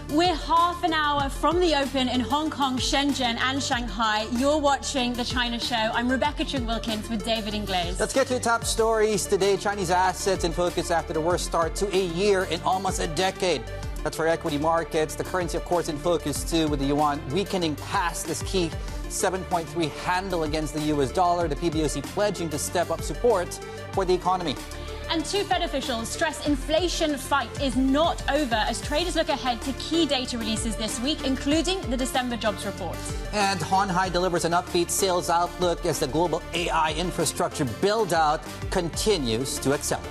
We're half an hour from the open in Hong Kong, Shenzhen and Shanghai. You're watching The China Show. I'm Rebecca Choong Wilkins with David Ingles. Let's get to the top stories today. Chinese assets in focus after the worst start to a year in almost a decade. That's for equity markets. The currency, of course, in focus too, with the yuan weakening past this key 7.3 handle against the US dollar. The PBOC pledging to step up support for the economy. And two Fed officials stress inflation fight is not over as traders look ahead to key data releases this week, including the December jobs report. And Hon Hai delivers an upbeat sales outlook as the global AI infrastructure build-out continues to accelerate.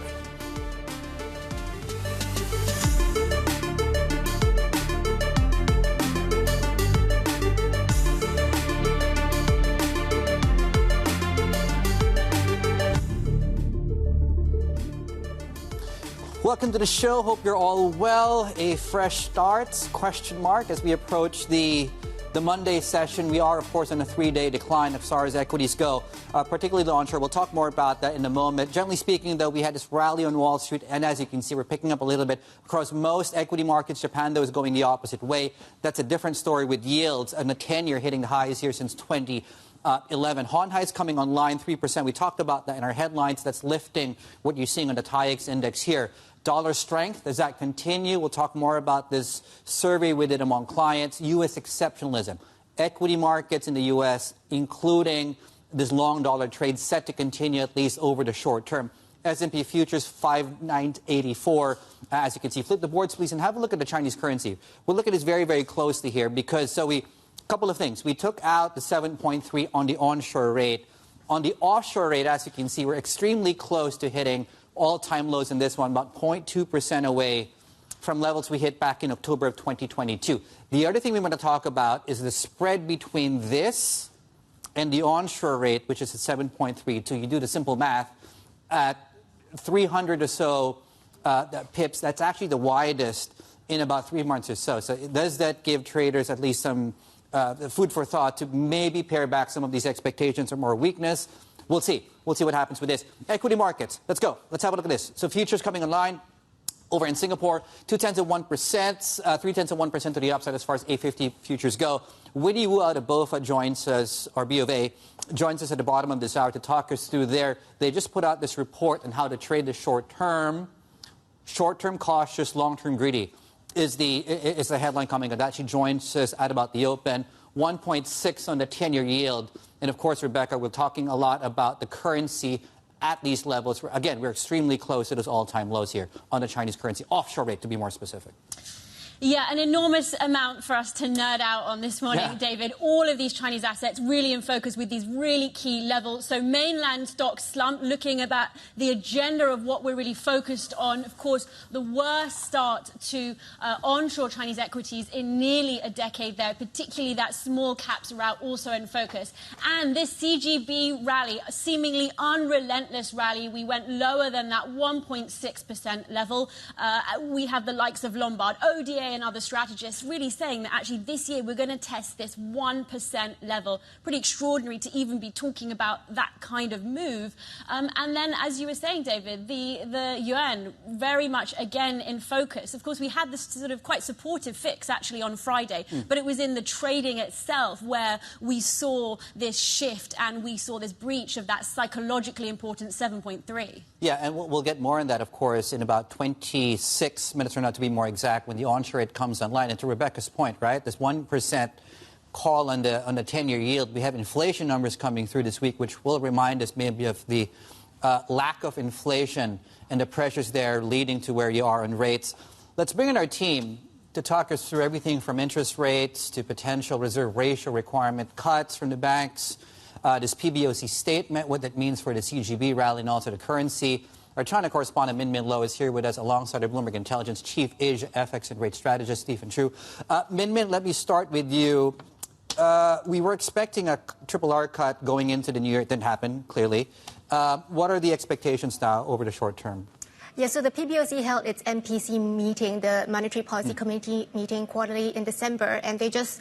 Welcome to the show. Hope you're all well. A fresh start, question mark, as we approach the Monday session. We are, of course, on a three-day decline as far as equities go, particularly the onshore. We'll talk more about that in a moment. Generally speaking, though, we had this rally on Wall Street, and as you can see, we're picking up a little bit across most equity markets. Japan, though, is going the opposite way. That's a different story with yields and the 10-year hitting the highest here since 2011. Hon Hai is coming online 3%. We talked about that in our headlines. That's lifting what you're seeing on the TAIEX index here. Dollar strength, does that continue? We'll talk more about this survey we did among clients. U.S. exceptionalism. Equity markets in the U.S., including this long dollar trade, set to continue at least over the short term. S&P futures 5984. As you can see, flip the boards, please, and have a look at the Chinese currency. We'll look at this very, very closely here because couple of things. We took out the 7.3 on the onshore rate. On the offshore rate, as you can see, we're extremely close to hitting all-time lows in this one, about 0.2% away from levels we hit back in October of 2022. The other thing we want to talk about is the spread between this and the onshore rate, which is at 7.3. So you do the simple math, at 300 or so pips, that's actually the widest in about 3 months or so. So does that give traders at least some food for thought to maybe pare back some of these expectations or more weakness? We'll see. We'll see what happens with this. Equity markets. Let's go. Let's have a look at this. So futures coming online over in Singapore, 0.2%, 0.3% to the upside as far as A50 futures go. Winnie Wu out of BOFA joins us, or B of A, joins us at the bottom of this hour to talk us through there. They just put out this report on how to trade the short term cautious, long-term greedy is the headline coming on that. She joins us at about the open. 1.6 on the 10-year yield. And of course, Rebecca, we're talking a lot about the currency at these levels. Again, we're extremely close to those all-time lows here on the Chinese currency, offshore rate to be more specific. Yeah, an enormous amount for us to nerd out on this morning, David. All of these Chinese assets really in focus with these really key levels. So mainland stocks slump, looking at the agenda of what we're really focused on. Of course, the worst start to onshore Chinese equities in nearly a decade there, particularly that small caps route also in focus. And this CGB rally, a seemingly unrelentless rally, we went lower than that 1.6% level. We have the likes of Lombard, ODA, and other strategists really saying that actually this year we're going to test this 1% level. Pretty extraordinary to even be talking about that kind of move. And then, as you were saying, David, the yuan very much again in focus. Of course, we had this sort of quite supportive fix actually on Friday, but it was in the trading itself where we saw this shift and we saw this breach of that psychologically important 7.3. Yeah, and we'll get more on that, of course, in about 26 minutes or not, to be more exact, when the onshore rate comes online. And to Rebecca's point, right, this 1% call on the 10-year yield, we have inflation numbers coming through this week, which will remind us maybe of the lack of inflation and the pressures there leading to where you are on rates. Let's bring in our team to talk us through everything from interest rates to potential reserve ratio requirement cuts from the banks, this PBOC statement, what that means for the CGB rally and also the currency. Our China correspondent, Min Lo, is here with us alongside our Bloomberg Intelligence Chief Asia FX and Rate Strategist, Stephen Chu. Min, let me start with you. We were expecting a triple R cut going into the new year. It didn't happen, clearly. What are the expectations now over the short term? Yeah, so the PBOC held its MPC meeting, the Monetary Policy Committee meeting quarterly in December, and they just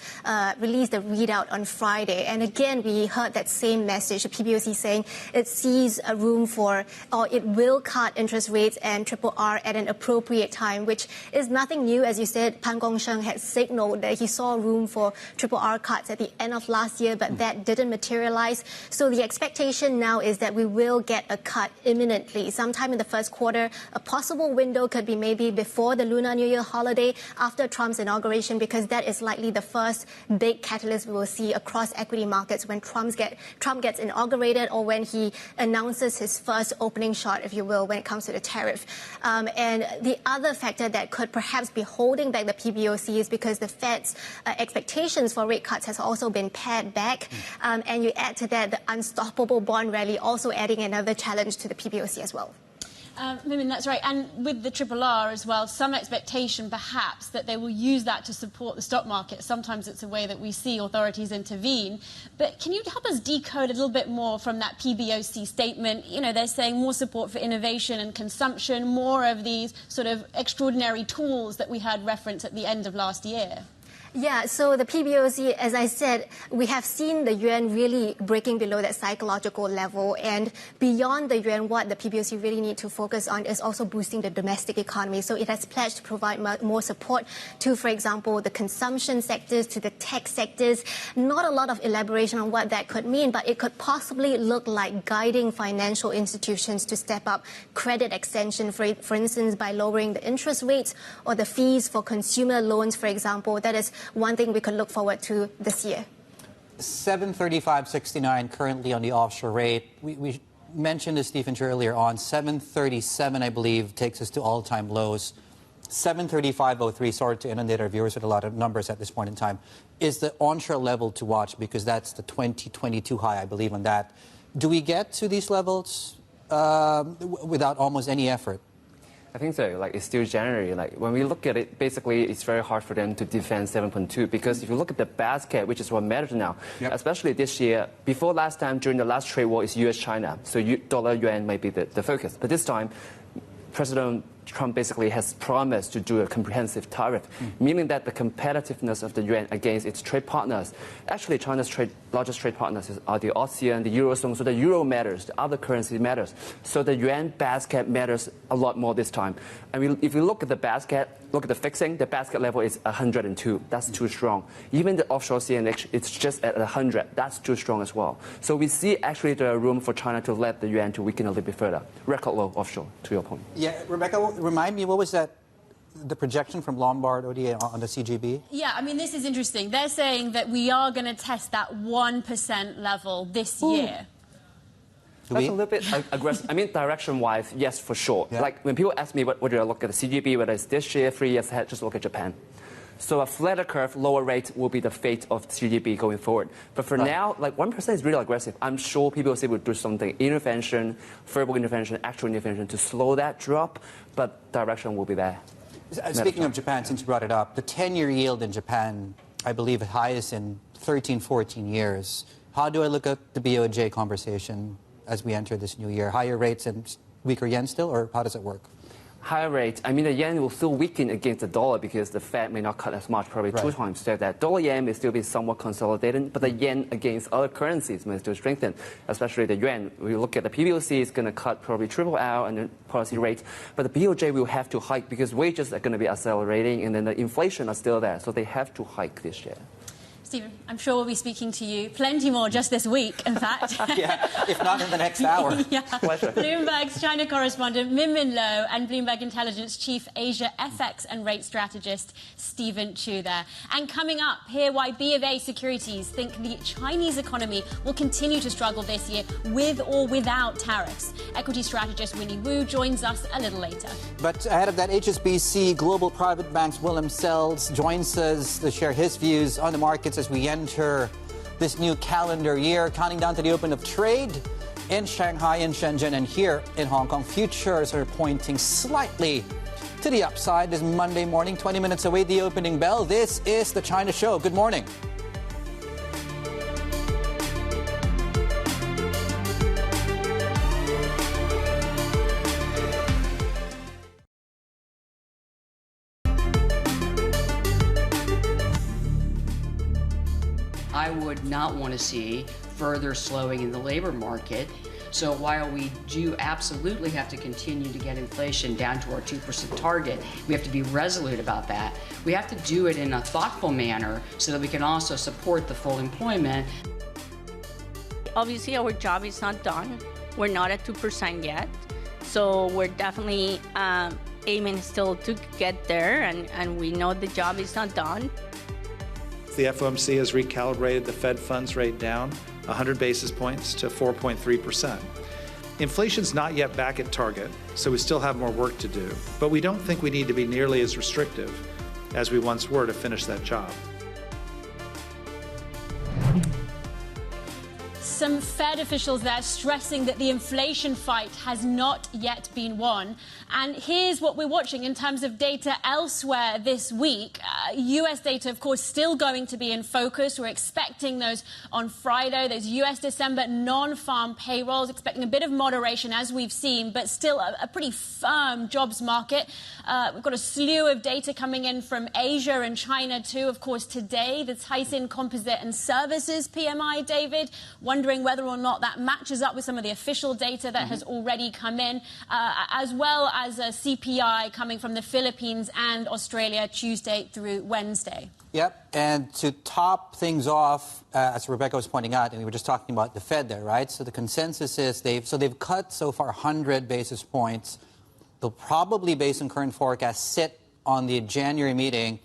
released the readout on Friday. And again, we heard that same message, the PBOC saying it sees a room for, or it will cut interest rates and RRR at an appropriate time, which is nothing new. As you said, Pan Gongsheng had signaled that he saw room for RRR cuts at the end of last year, but that didn't materialize. So the expectation now is that we will get a cut imminently, sometime in the first quarter. A possible window could be maybe before the Lunar New Year holiday, after Trump's inauguration, because that is likely the first big catalyst we will see across equity markets when Trump gets inaugurated, or when he announces his first opening shot, if you will, when it comes to the tariff. And the other factor that could perhaps be holding back the PBOC is because the Fed's expectations for rate cuts has also been pared back. And you add to that the unstoppable bond rally, also adding another challenge to the PBOC as well. Mimin, that's right. And with the RRR as well, some expectation perhaps that they will use that to support the stock market. Sometimes it's a way that we see authorities intervene. But can you help us decode a little bit more from that PBOC statement? You know, they're saying more support for innovation and consumption, more of these sort of extraordinary tools that we heard reference at the end of last year. Yeah, so the PBOC, as I said, we have seen the yuan really breaking below that psychological level. And beyond the yuan, what the PBOC really need to focus on is also boosting the domestic economy. So it has pledged to provide more support to, for example, the consumption sectors, to the tech sectors. Not a lot of elaboration on what that could mean, but it could possibly look like guiding financial institutions to step up credit extension, for instance, by lowering the interest rates or the fees for consumer loans, for example. That is one thing we could look forward to this year. 735.69 currently on the offshore rate. We mentioned this, Stephen, earlier on. 737, I believe, takes us to all-time lows. 735.03, sorry to inundate our viewers with a lot of numbers at this point in time, is the onshore level to watch, because that's the 2022 high, I believe, on that. Do we get to these levels without almost any effort? I think so. Like, it's still January. Like, when we look at it, basically, it's very hard for them to defend 7.2, because if you look at the basket, which is what matters now, especially this year, before last time, during the last trade war, it's US-China. So dollar yuan might be the focus. But this time, President Trump basically has promised to do a comprehensive tariff, meaning that the competitiveness of the yuan against its trade partners, actually China's largest trade partners are the ASEAN, the Eurozone, so the euro matters, the other currency matters. So the yuan basket matters a lot more this time. And if you look at the basket, look at the fixing, the basket level is 102. That's too strong. Even the offshore CNH, it's just at 100. That's too strong as well. So we see actually there are room for China to let the yuan to weaken a little bit further. Record low offshore, to your point. Yeah, Rebecca, remind me, what was that, the projection from Lombard ODA on the CGB? Yeah, I mean, this is interesting. They're saying that we are going to test that 1% level this year. That's a little bit aggressive. I mean, direction-wise, yes, for sure. Yeah. Like, when people ask me what do I look at the CGB, whether it's this year, 3 years ahead, just look at Japan. So a flatter curve, lower rate will be the fate of CGB going forward. But for now, like 1% is really aggressive. I'm sure PBOC will do something, intervention, verbal intervention, actual intervention to slow that drop, but direction will be there. Speaking of Japan, since you brought it up, the 10-year yield in Japan, I believe, the highest in 13, 14 years. How do I look at the BOJ conversation as we enter this new year? Higher rates and weaker yen still, or how does it work? Higher rate. I mean, the yen will still weaken against the dollar because the Fed may not cut as much, probably 2 times. So that dollar yen may still be somewhat consolidated, but the yen against other currencies may still strengthen, especially the yuan. We look at the PBOC is going to cut probably triple out and the policy rate, but the BOJ will have to hike because wages are going to be accelerating and then the inflation are still there, so they have to hike this year. Stephen, I'm sure we'll be speaking to you plenty more just this week, in fact. Yeah, if not in the next hour. Yeah. Pleasure. Bloomberg's China correspondent Min Lo and Bloomberg Intelligence Chief Asia FX and Rate Strategist Stephen Chu there. And coming up, hear why BOFA Securities think the Chinese economy will continue to struggle this year with or without tariffs. Equity strategist Winnie Wu joins us a little later. But ahead of that, HSBC Global Private Bank's Willem Sels joins us to share his views on the markets as we enter this new calendar year, counting down to the open of trade in Shanghai and Shenzhen, and here in Hong Kong. Futures are pointing slightly to the upside this Monday morning, 20 minutes away the opening bell. This is the China Show. Good morning. I would not want to see further slowing in the labor market. So while we do absolutely have to continue to get inflation down to our 2% target, we have to be resolute about that. We have to do it in a thoughtful manner so that we can also support the full employment. Obviously, our job is not done. We're not at 2% yet. So we're definitely aiming still to get there, and we know the job is not done. The FOMC has recalibrated the Fed funds rate down 100 basis points to 4.3%. Inflation's not yet back at target, so we still have more work to do, but we don't think we need to be nearly as restrictive as we once were to finish that job. Some Fed officials there stressing that the inflation fight has not yet been won. And here's what we're watching in terms of data elsewhere this week. US data, of course, still going to be in focus. We're expecting those on Friday. Those US December non-farm payrolls, expecting a bit of moderation as we've seen, but still a pretty firm jobs market. We've got a slew of data coming in from Asia and China too. Of course, today, the Tyson Composite and Services PMI, David, wondering whether or not that matches up with some of the official data that has already come in, as well as a CPI coming from the Philippines and Australia Tuesday through Wednesday. Yep, and to top things off, as Rebecca was pointing out, and we were just talking about the Fed there, right? So the consensus is they've cut so far 100 basis points. They'll probably, based on current forecasts, sit on the January meeting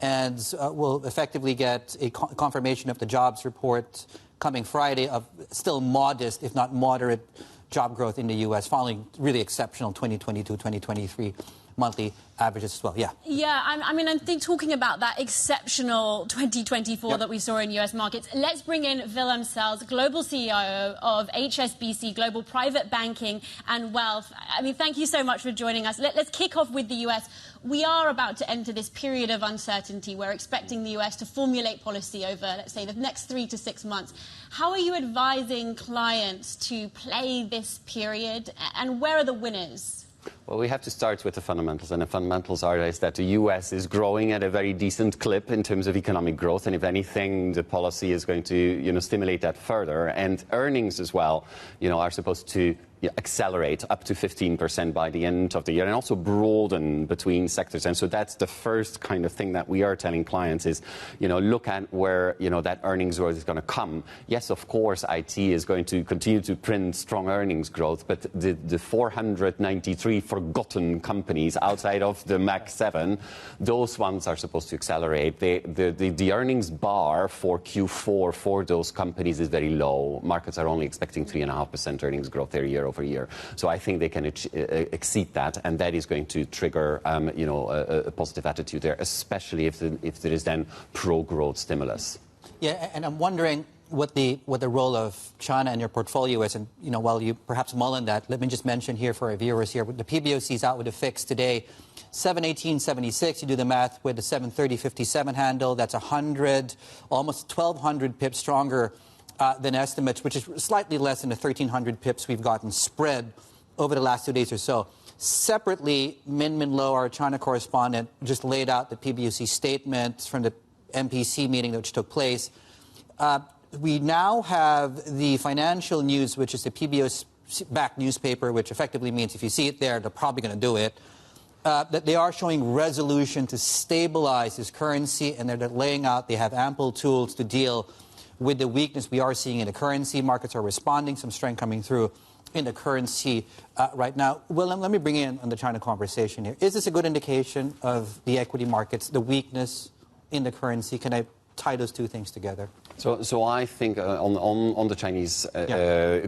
and will effectively get a confirmation of the jobs report coming Friday of still modest, if not moderate, job growth in the U.S. following really exceptional 2022-2023 monthly averages as well. Yeah. Yeah, I think talking about that exceptional 2024 that we saw in U.S. markets, let's bring in Willem Sels, Global CEO of HSBC, Global Private Banking and Wealth. I mean, thank you so much for joining us. Let's kick off with the U.S. We are about to enter this period of uncertainty. We're expecting the U.S. to formulate policy over, let's say, the next 3 to 6 months. How are you advising clients to play this period, and where are the winners? Well, we have to start with the fundamentals, and the fundamentals is that the U.S. is growing at a very decent clip in terms of economic growth, and if anything, the policy is going to, stimulate that further. And earnings as well, are supposed to accelerate up to 15% by the end of the year, and also broaden between sectors. And so that's the first kind of thing that we are telling clients is, look at where, that earnings growth is going to come. Yes, of course, IT is going to continue to print strong earnings growth, but the 493 forgotten companies outside of the Mac 7, those ones are supposed to accelerate. The earnings bar for Q4 for those companies is very low. Markets are only expecting 3.5% earnings growth there year over year. So I think they can exceed that, and that is going to trigger, a positive attitude there, especially if there is then pro-growth stimulus. Yeah, and I'm wondering what the role of China in your portfolio is, and while you perhaps mull on that, let me just mention here for our viewers here, the PBOC is out with a fix today, 718.76. You do the math with the 730.57 handle. That's 100, almost 1,200 pips stronger than estimates, which is slightly less than the 1,300 pips we've gotten spread over the last 2 days or so. Separately, Min Lo, our China correspondent, just laid out the PBOC statement from the MPC meeting which took place. We now have the Financial News, which is the PBOC-backed newspaper, which effectively means if you see it there, they're probably going to do it, that they are showing resolution to stabilize this currency, and they're laying out they have ample tools to deal with the weakness we are seeing in the currency. Markets are responding, some strength coming through in the currency right now. Willem, let me bring in on the China conversation here. Is this a good indication of the equity markets, the weakness in the currency? Can I tie those two things together? So I think on the Chinese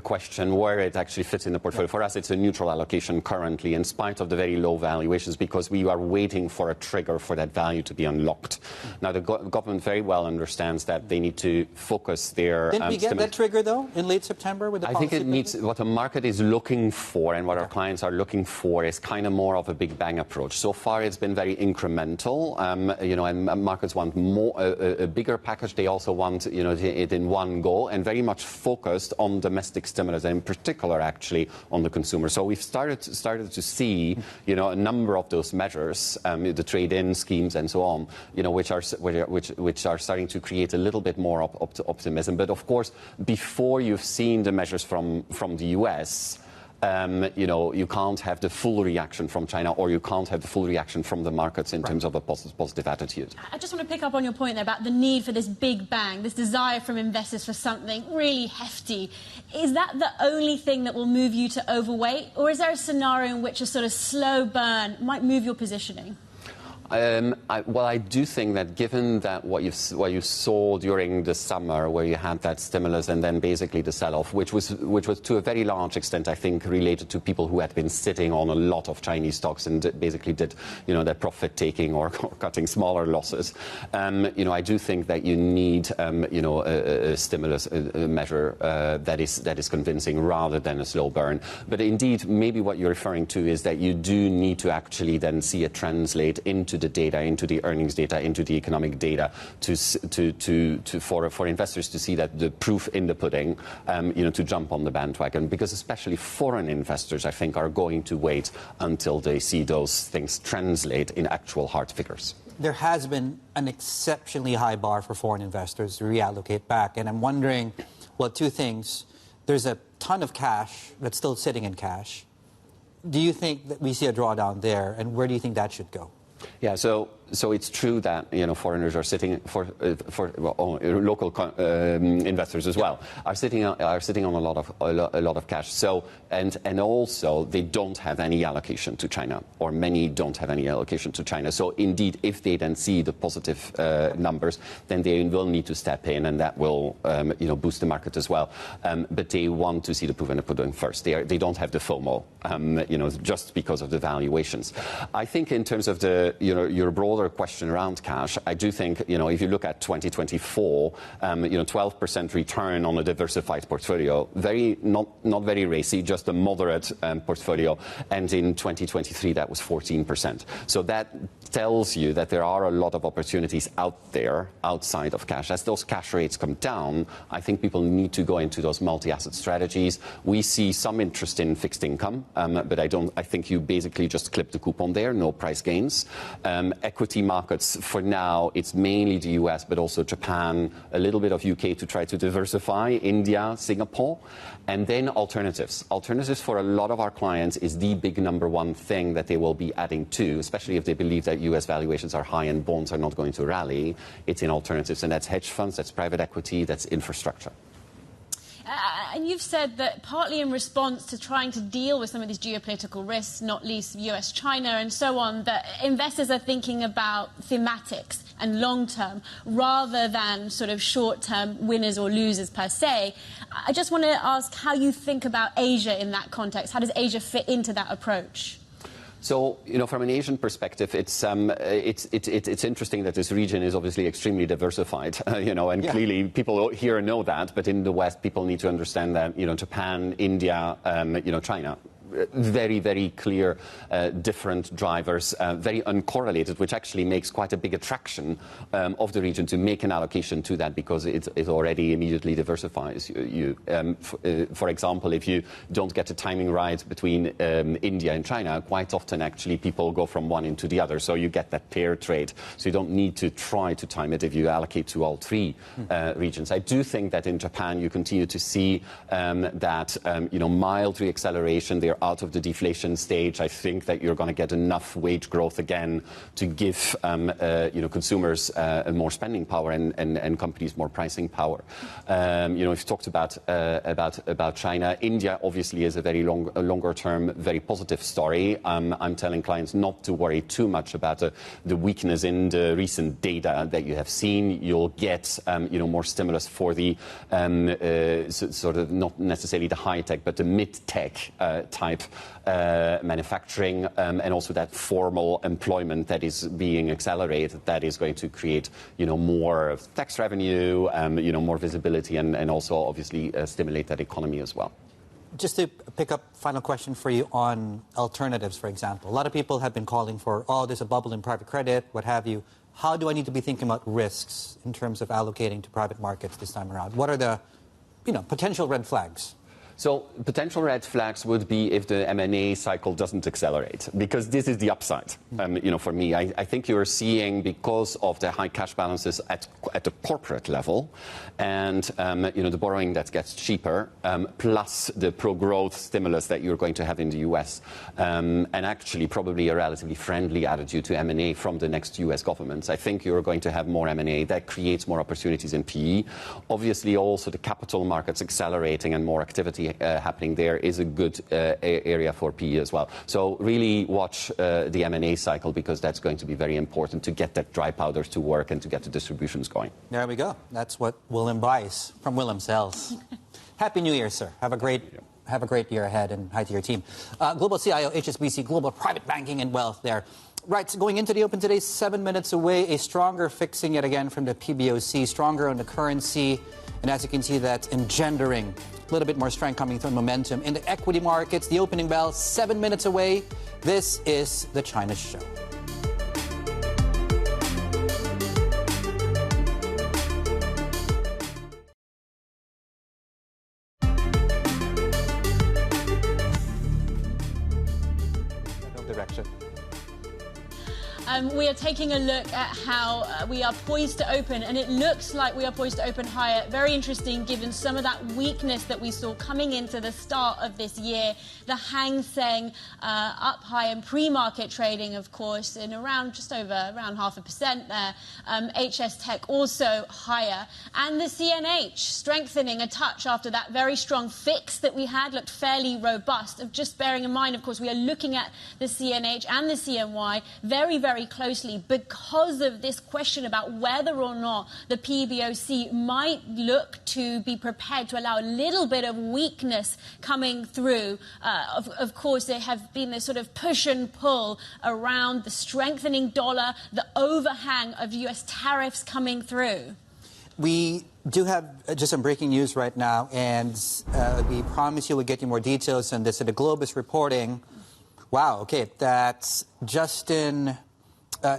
question, where it actually fits in the portfolio, for us it's a neutral allocation currently, in spite of the very low valuations, because we are waiting for a trigger for that value to be unlocked. Now, the government very well understands that they need to focus their... Didn't we get that trigger, though, in late September with the policy? I think it needs... What the market is looking for and what our clients are looking for is kind of more of a big bang approach. So far, it's been very incremental, and markets want more, a big bigger package. They also want, it in one go, and very much focused on domestic stimulus, and in particular, actually, on the consumer. So we've started to see, a number of those measures, the trade-in schemes and so on, which are starting to create a little bit more optimism. But of course, before you've seen the measures from the US, you can't have the full reaction from China, or you can't have the full reaction from the markets in terms of a positive attitude. I just want to pick up on your point there about the need for this big bang, this desire from investors for something really hefty. Is that the only thing that will move you to overweight, or is there a scenario in which a sort of slow burn might move your positioning? I do think that given that what you saw during the summer, where you had that stimulus and then basically the sell-off, which was to a very large extent, I think, related to people who had been sitting on a lot of Chinese stocks and basically did, their profit taking or cutting smaller losses. I do think that you need, a stimulus measure that is convincing rather than a slow burn. But indeed, maybe what you're referring to is that you do need to actually then see it translate into the data, into the earnings data, into the economic data, for investors to see that the proof in the pudding, to jump on the bandwagon. Because especially foreign investors, I think, are going to wait until they see those things translate in actual hard figures. There has been an exceptionally high bar for foreign investors to reallocate back, and I'm wondering, well, two things. There's a ton of cash that's still sitting in cash. Do you think that we see a drawdown there, and where do you think that should go? Yeah, so it's true that foreigners are sitting local investors as well are sitting on a lot of cash. So and also they don't have any allocation to China, or many don't have any allocation to China. So indeed, if they then see the positive numbers, then they will need to step in, and that will boost the market as well. But they want to see the proof in the pudding first. They don't have the FOMO, just because of the valuations. I think in terms of your broader question around cash, I do think, if you look at 2024, 12% return on a diversified portfolio, not very racy, just a moderate portfolio. And in 2023, that was 14%. So that tells you that there are a lot of opportunities out there outside of cash. As those cash rates come down, I think people need to go into those multi-asset strategies. We see some interest in fixed income, but I think you basically just clip the coupon there, no price gains. Equity markets, for now, it's mainly the US, but also Japan, a little bit of UK to try to diversify, India, Singapore, and then alternatives. Alternatives for a lot of our clients is the big number one thing that they will be adding to, especially if they believe that US valuations are high and bonds are not going to rally. It's in alternatives, and that's hedge funds, that's private equity, that's infrastructure. And you've said that partly in response to trying to deal with some of these geopolitical risks, not least US-China and so on, that investors are thinking about thematics and long-term rather than sort of short-term winners or losers per se. I just want to ask how you think about Asia in that context. How does Asia fit into that approach? So, from an Asian perspective, it's interesting that this region is obviously extremely diversified, and clearly people here know that, but in the West, people need to understand that, Japan, India, China. Very, very clear different drivers, very uncorrelated, which actually makes quite a big attraction of the region to make an allocation to that, because it already immediately diversifies you. For example, if you don't get the timing right between India and China, quite often actually people go from one into the other, so you get that pair trade. So you don't need to try to time it if you allocate to all three regions. I do think that in Japan you continue to see that mild reacceleration. They're out of the deflation stage. I think that you're going to get enough wage growth again to give consumers more spending power and companies more pricing power. We've talked about China. India obviously is a very longer term, very positive story. I'm telling clients not to worry too much about the weakness in the recent data that you have seen. You'll get more stimulus for the sort of not necessarily the high tech, but the mid tech type manufacturing, and also that formal employment that is being accelerated, that is going to create more tax revenue, more visibility, and also obviously stimulate that economy as well. Just to pick up, final question for you on alternatives, for example. A lot of people have been calling for, there's a bubble in private credit, what have you. how do I need to be thinking about risks in terms of allocating to private markets this time around? What are the potential red flags? So potential red flags would be if the M&A cycle doesn't accelerate, because this is the upside. For me, I think you're seeing, because of the high cash balances at the corporate level, and the borrowing that gets cheaper, plus the pro-growth stimulus that you're going to have in the U.S., and actually probably a relatively friendly attitude to M&A from the next U.S. government. I think you're going to have more M&A that creates more opportunities in PE. Obviously, also the capital markets accelerating and more activity happening there is a good area for PE as well. So really watch the M&A cycle, because that's going to be very important to get that dry powder to work and to get the distributions going. There we go. That's what Willem buys from Willem Sels. Happy New Year, sir. Have a great year ahead, and hi to your team. Global CIO, HSBC, Global Private Banking and Wealth there. Right, so going into the open today, 7 minutes away, a stronger fixing yet again from the PBOC, stronger on the currency, and as you can see, that's engendering a little bit more strength coming through momentum. In the equity markets, the opening bell, 7 minutes away. This is the China Show. Direction. We are taking a look at how we are poised to open, and it looks like we are poised to open higher. Very interesting, given some of that weakness that we saw coming into the start of this year. The Hang Seng up high in pre-market trading, of course, in around just over around 0.5% there. HS Tech also higher, and the CNH strengthening a touch after that very strong fix that we had. Looked fairly robust. Of just bearing in mind, of course, we are looking at the CNH and the CNY very, very closely because of this question about whether or not the PBOC might look to be prepared to allow a little bit of weakness coming through. Of course, there have been this sort of push and pull around the strengthening dollar, the overhang of U.S. tariffs coming through. We do have just some breaking news right now, and we promise you we'll get you more details on this. So the Globe is reporting, that Justin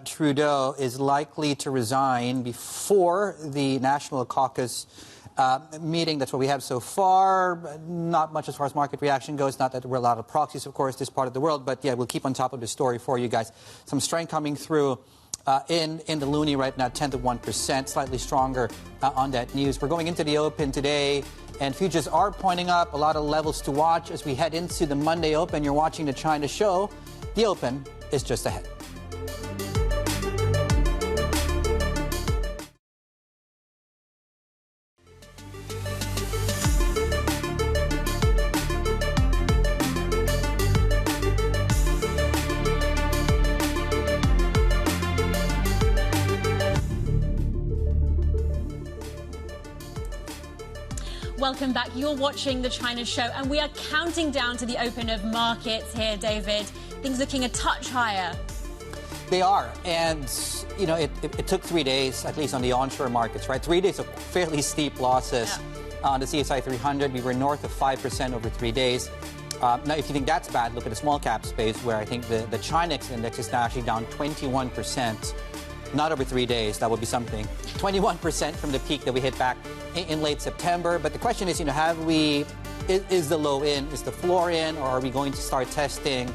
Trudeau is likely to resign before the National Caucus meeting. That's what we have so far. Not much as far as market reaction goes. Not that there were a lot of proxies, of course, this part of the world. But, yeah, we'll keep on top of the story for you guys. Some strength coming through in the loonie right now, 1%, slightly stronger on that news. We're going into the open today, and futures are pointing up. A lot of levels to watch as we head into the Monday open. You're watching the China Show. The open is just ahead. Welcome back. You're watching the China Show, and we are counting down to the open of markets here, David. Things looking a touch higher. They are, and it took 3 days, at least on the onshore markets, right? 3 days of fairly steep losses on the CSI 300. We were north of 5% over 3 days. Now, if you think that's bad, look at the small cap space, where I think the Chinex index is now actually down 21%. Not over 3 days, that would be something. 21% from the peak that we hit back in late September. But the question is, is the low in, is the floor in, or are we going to start testing,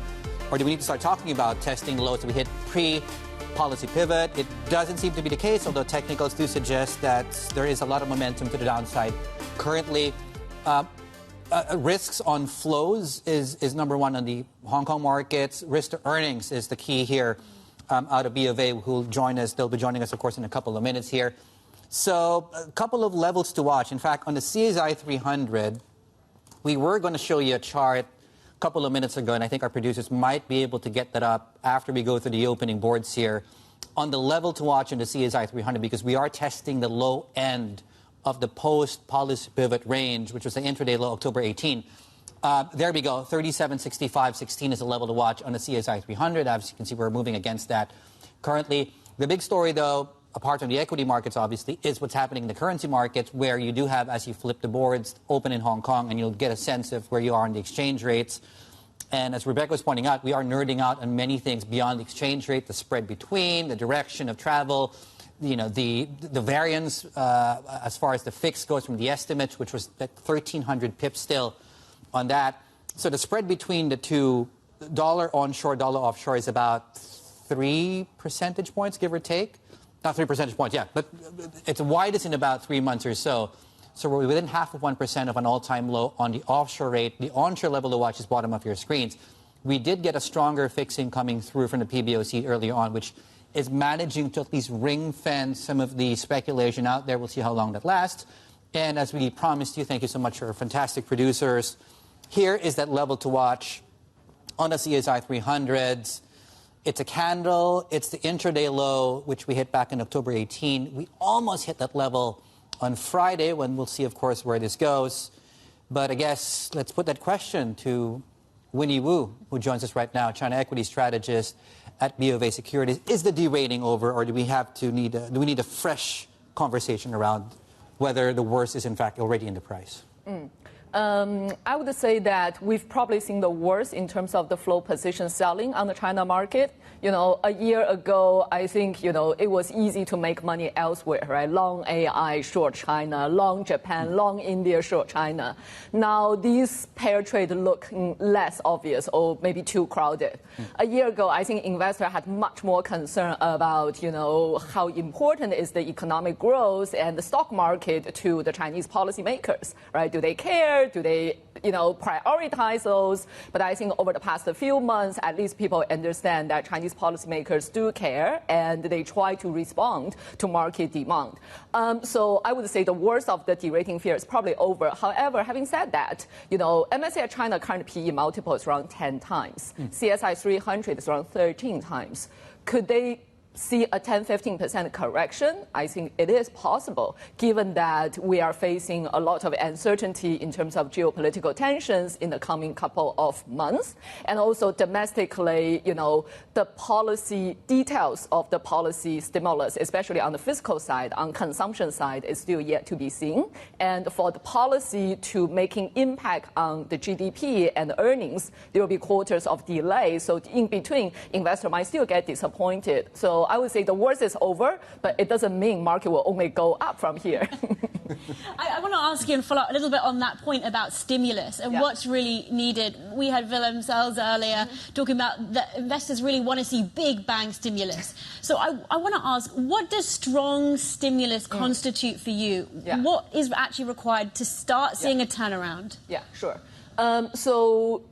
or do we need to start talking about testing lows that we hit pre-policy pivot? It doesn't seem to be the case, although technicals do suggest that there is a lot of momentum to the downside. Currently, risks on flows is number one on the Hong Kong markets. Risk to earnings is the key here. Out of BOFA, who'll join us. They'll be joining us, of course, in a couple of minutes here. So a couple of levels to watch. In fact, on the CSI 300, we were going to show you a chart a couple of minutes ago, and I think our producers might be able to get that up after we go through the opening boards here on the level to watch in the CSI 300, because we are testing the low end of the post-policy pivot range, which was the intraday low October 18. There we go, 37.65.16 is a level to watch on the CSI 300. As you can see, we're moving against that currently. The big story, though, apart from the equity markets, obviously, is what's happening in the currency markets, where you do have, as you flip the boards, open in Hong Kong, and you'll get a sense of where you are in the exchange rates. And as Rebecca was pointing out, we are nerding out on many things beyond the exchange rate, the spread between, the direction of travel, the variance as far as the fix goes from the estimates, which was at 1,300 pips still on that. So the spread between the two, dollar onshore, dollar offshore, is about 3 percentage points, give or take. Not 3 percentage points, yeah, but it's widest in about 3 months or so. So we're within half of 1% of an all-time low on the offshore rate. The onshore level to watch is bottom of your screens. We did get a stronger fixing coming through from the PBOC earlier on, which is managing to at least ring-fence some of the speculation out there. We'll see how long that lasts. And as we promised you, thank you so much for our fantastic producers. Here is that level to watch on the CSI 300s. It's a candle. It's the intraday low, which we hit back in October 18. We almost hit that level on Friday, when we'll see, of course, where this goes. But I guess let's put that question to Winnie Wu, who joins us right now, China equity strategist at BOFA Securities. Is the derating over, or do we need a fresh conversation around whether the worst is in fact already in the price? I would say that we've probably seen the worst in terms of the flow position selling on the China market. A year ago, I think, it was easy to make money elsewhere, right? Long AI, short China, long Japan, long India, short China. Now, these pair trade look less obvious or maybe too crowded. A year ago, I think investors had much more concern about, how important is the economic growth and the stock market to the Chinese policymakers, right? Do they care? Do they, prioritize those? But I think over the past few months, at least people understand that Chinese policymakers do care, and they try to respond to market demand. So I would say the worst of the derating fear is probably over. However, having said that, MSCI China current PE multiple is around 10 times. CSI 300 is around 13 times. Could they see a 10-15% correction? I think it is possible, given that we are facing a lot of uncertainty in terms of geopolitical tensions in the coming couple of months. And also domestically, the policy details of the policy stimulus, especially on the fiscal side, on consumption side, is still yet to be seen. And for the policy to making impact on the GDP and earnings, there will be quarters of delay. So in between, investor might still get disappointed. So I would say the worst is over, but it doesn't mean market will only go up from here. I want to ask you and follow up a little bit on that point about stimulus and what's really needed. We had Willem, Sels earlier talking about that investors really want to see big bang stimulus. So I want to ask, what does strong stimulus constitute for you? What is actually required to start seeing a turnaround? Yeah, sure. So,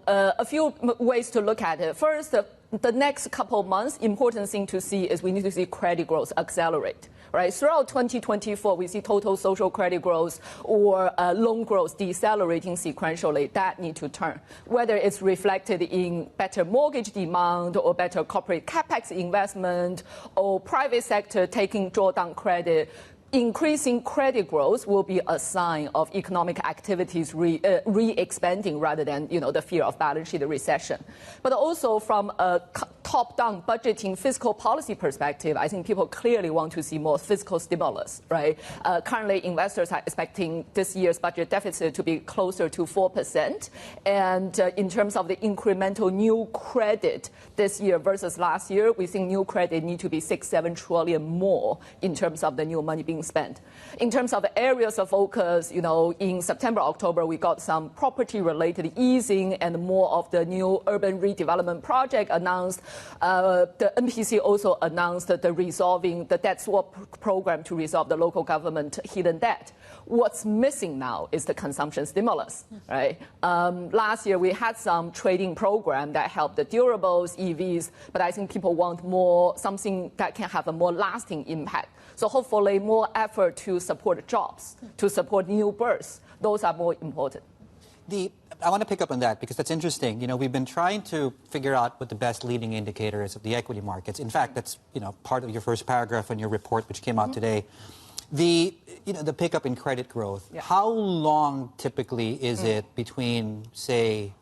a few ways to look at it. First, the next couple of months, important thing to see is we need to see credit growth accelerate. Right? Throughout 2024, we see total social credit growth or loan growth decelerating sequentially. That need to turn. Whether it's reflected in better mortgage demand or better corporate capex investment or private sector taking drawdown credit, increasing credit growth will be a sign of economic activities re-expanding rather than, the fear of balance sheet recession. But also from a top-down budgeting fiscal policy perspective, I think people clearly want to see more fiscal stimulus, right? Currently, investors are expecting this year's budget deficit to be closer to 4%. And in terms of the incremental new credit this year versus last year, we think new credit need to be 6-7 trillion more in terms of the new money being spent. In terms of areas of focus, in September, October, we got some property-related easing and more of the new urban redevelopment project announced. The NPC also announced the resolving the debt swap program to resolve the local government hidden debt. What's missing now is the consumption stimulus, right? Last year, we had some trading program that helped the durables, EVs, but I think people want more, something that can have a more lasting impact. So hopefully more effort to support jobs, to support new births. Those are more important. I want to pick up on that because that's interesting. We've been trying to figure out what the best leading indicator is of the equity markets. In fact, that's, part of your first paragraph in your report, which came out today. The pickup in credit growth. How long typically is it between, say,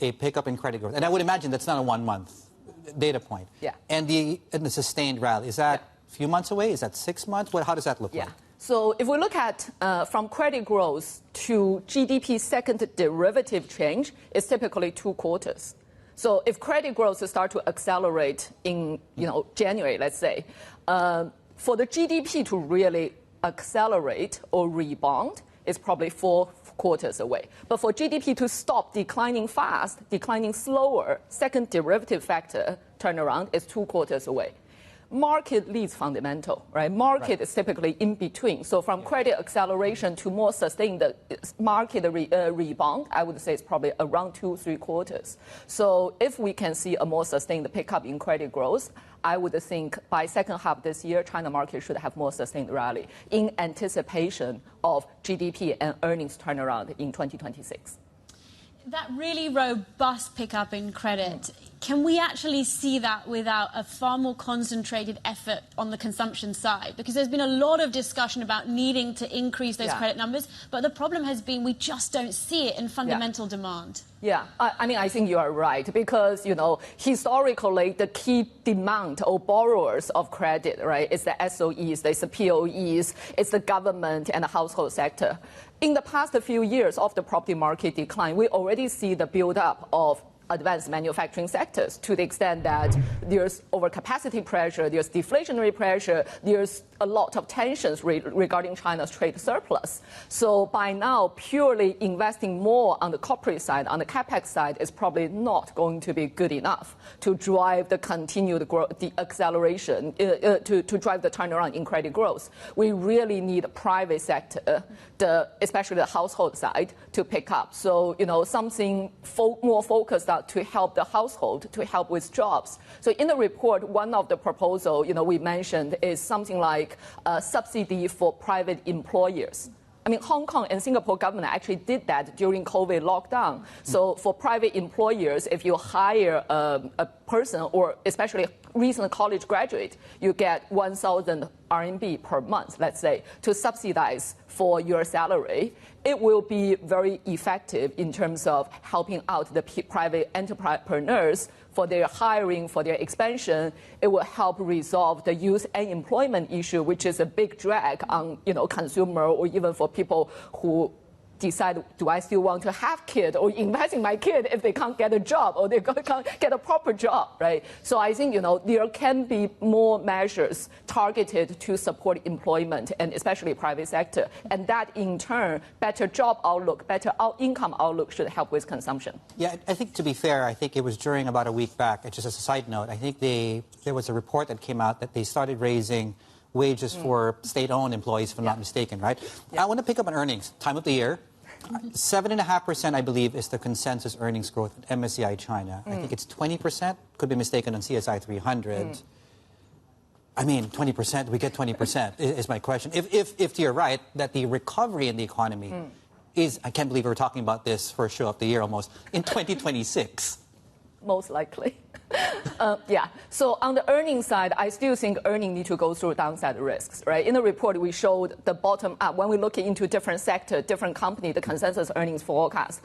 a pickup in credit growth? And I would imagine that's not a 1 month data point. And the sustained rally. Is that a few months away? Is that 6 months? How does that look like? So if we look at from credit growth to GDP second derivative change, it's typically 2 quarters. So if credit growth start to accelerate in January, let's say, for the GDP to really accelerate or rebound, it's probably 4 quarters away. But for GDP to stop declining fast, declining slower, second derivative factor turnaround is 2 quarters away. Market leads fundamental, right? Market is typically in between. So from credit acceleration to more sustained market rebound, I would say it's probably around 2-3 quarters. So if we can see a more sustained pickup in credit growth, I would think by second half this year, China market should have more sustained rally in anticipation of GDP and earnings turnaround in 2026. That really robust pickup in credit, can we actually see that without a far more concentrated effort on the consumption side? Because there's been a lot of discussion about needing to increase those credit numbers, but the problem has been we just don't see it in fundamental demand. Yeah, I mean, I think you are right because, historically, the key demand or borrowers of credit, right, is the SOEs, it's the POEs, it's the government and the household sector. In the past few years of the property market decline, we already see the build-up of advanced manufacturing sectors to the extent that there's overcapacity pressure, there's deflationary pressure, there's a lot of tensions regarding China's trade surplus. So by now, purely investing more on the corporate side, on the capex side, is probably not going to be good enough to drive the continued growth, the acceleration, to drive the turnaround in credit growth. We really need the private sector, especially the household side, to pick up. So, something more focused on to help the household, to help with jobs. So in the report, one of the proposals, we mentioned is something like a subsidy for private employers. I mean, Hong Kong and Singapore government actually did that during COVID lockdown. So for private employers, if you hire a person or especially recent college graduate, you get 1,000 RMB per month, let's say, to subsidize for your salary. It will be very effective in terms of helping out the private entrepreneurs for their hiring, for their expansion. It will help resolve the youth unemployment issue, which is a big drag on, consumer or even for people who decide, do I still want to have kids or invest in my kid if they can't get a job or they can't get a proper job, right? So I think, there can be more measures targeted to support employment and especially private sector. And that in turn, better job outlook, better income outlook should help with consumption. Yeah, I think to be fair, I think it was during about a week back, just as a side note, I think there was a report that came out that they started raising wages for state-owned employees, if I'm not mistaken, right? Yeah. I want to pick up on earnings, time of the year. 7.5%, I believe, is the consensus earnings growth at MSCI China. I think it's 20%. Could be mistaken on CSI 300. I mean, 20%. We get 20%. Is my question. If you're right that the recovery in the economy is, I can't believe we're talking about this first show of the year almost in 2026. Most likely. So on the earnings side, I still think earnings need to go through downside risks, right? In the report, we showed the bottom up. When we look into different sector, different company, the consensus earnings forecast.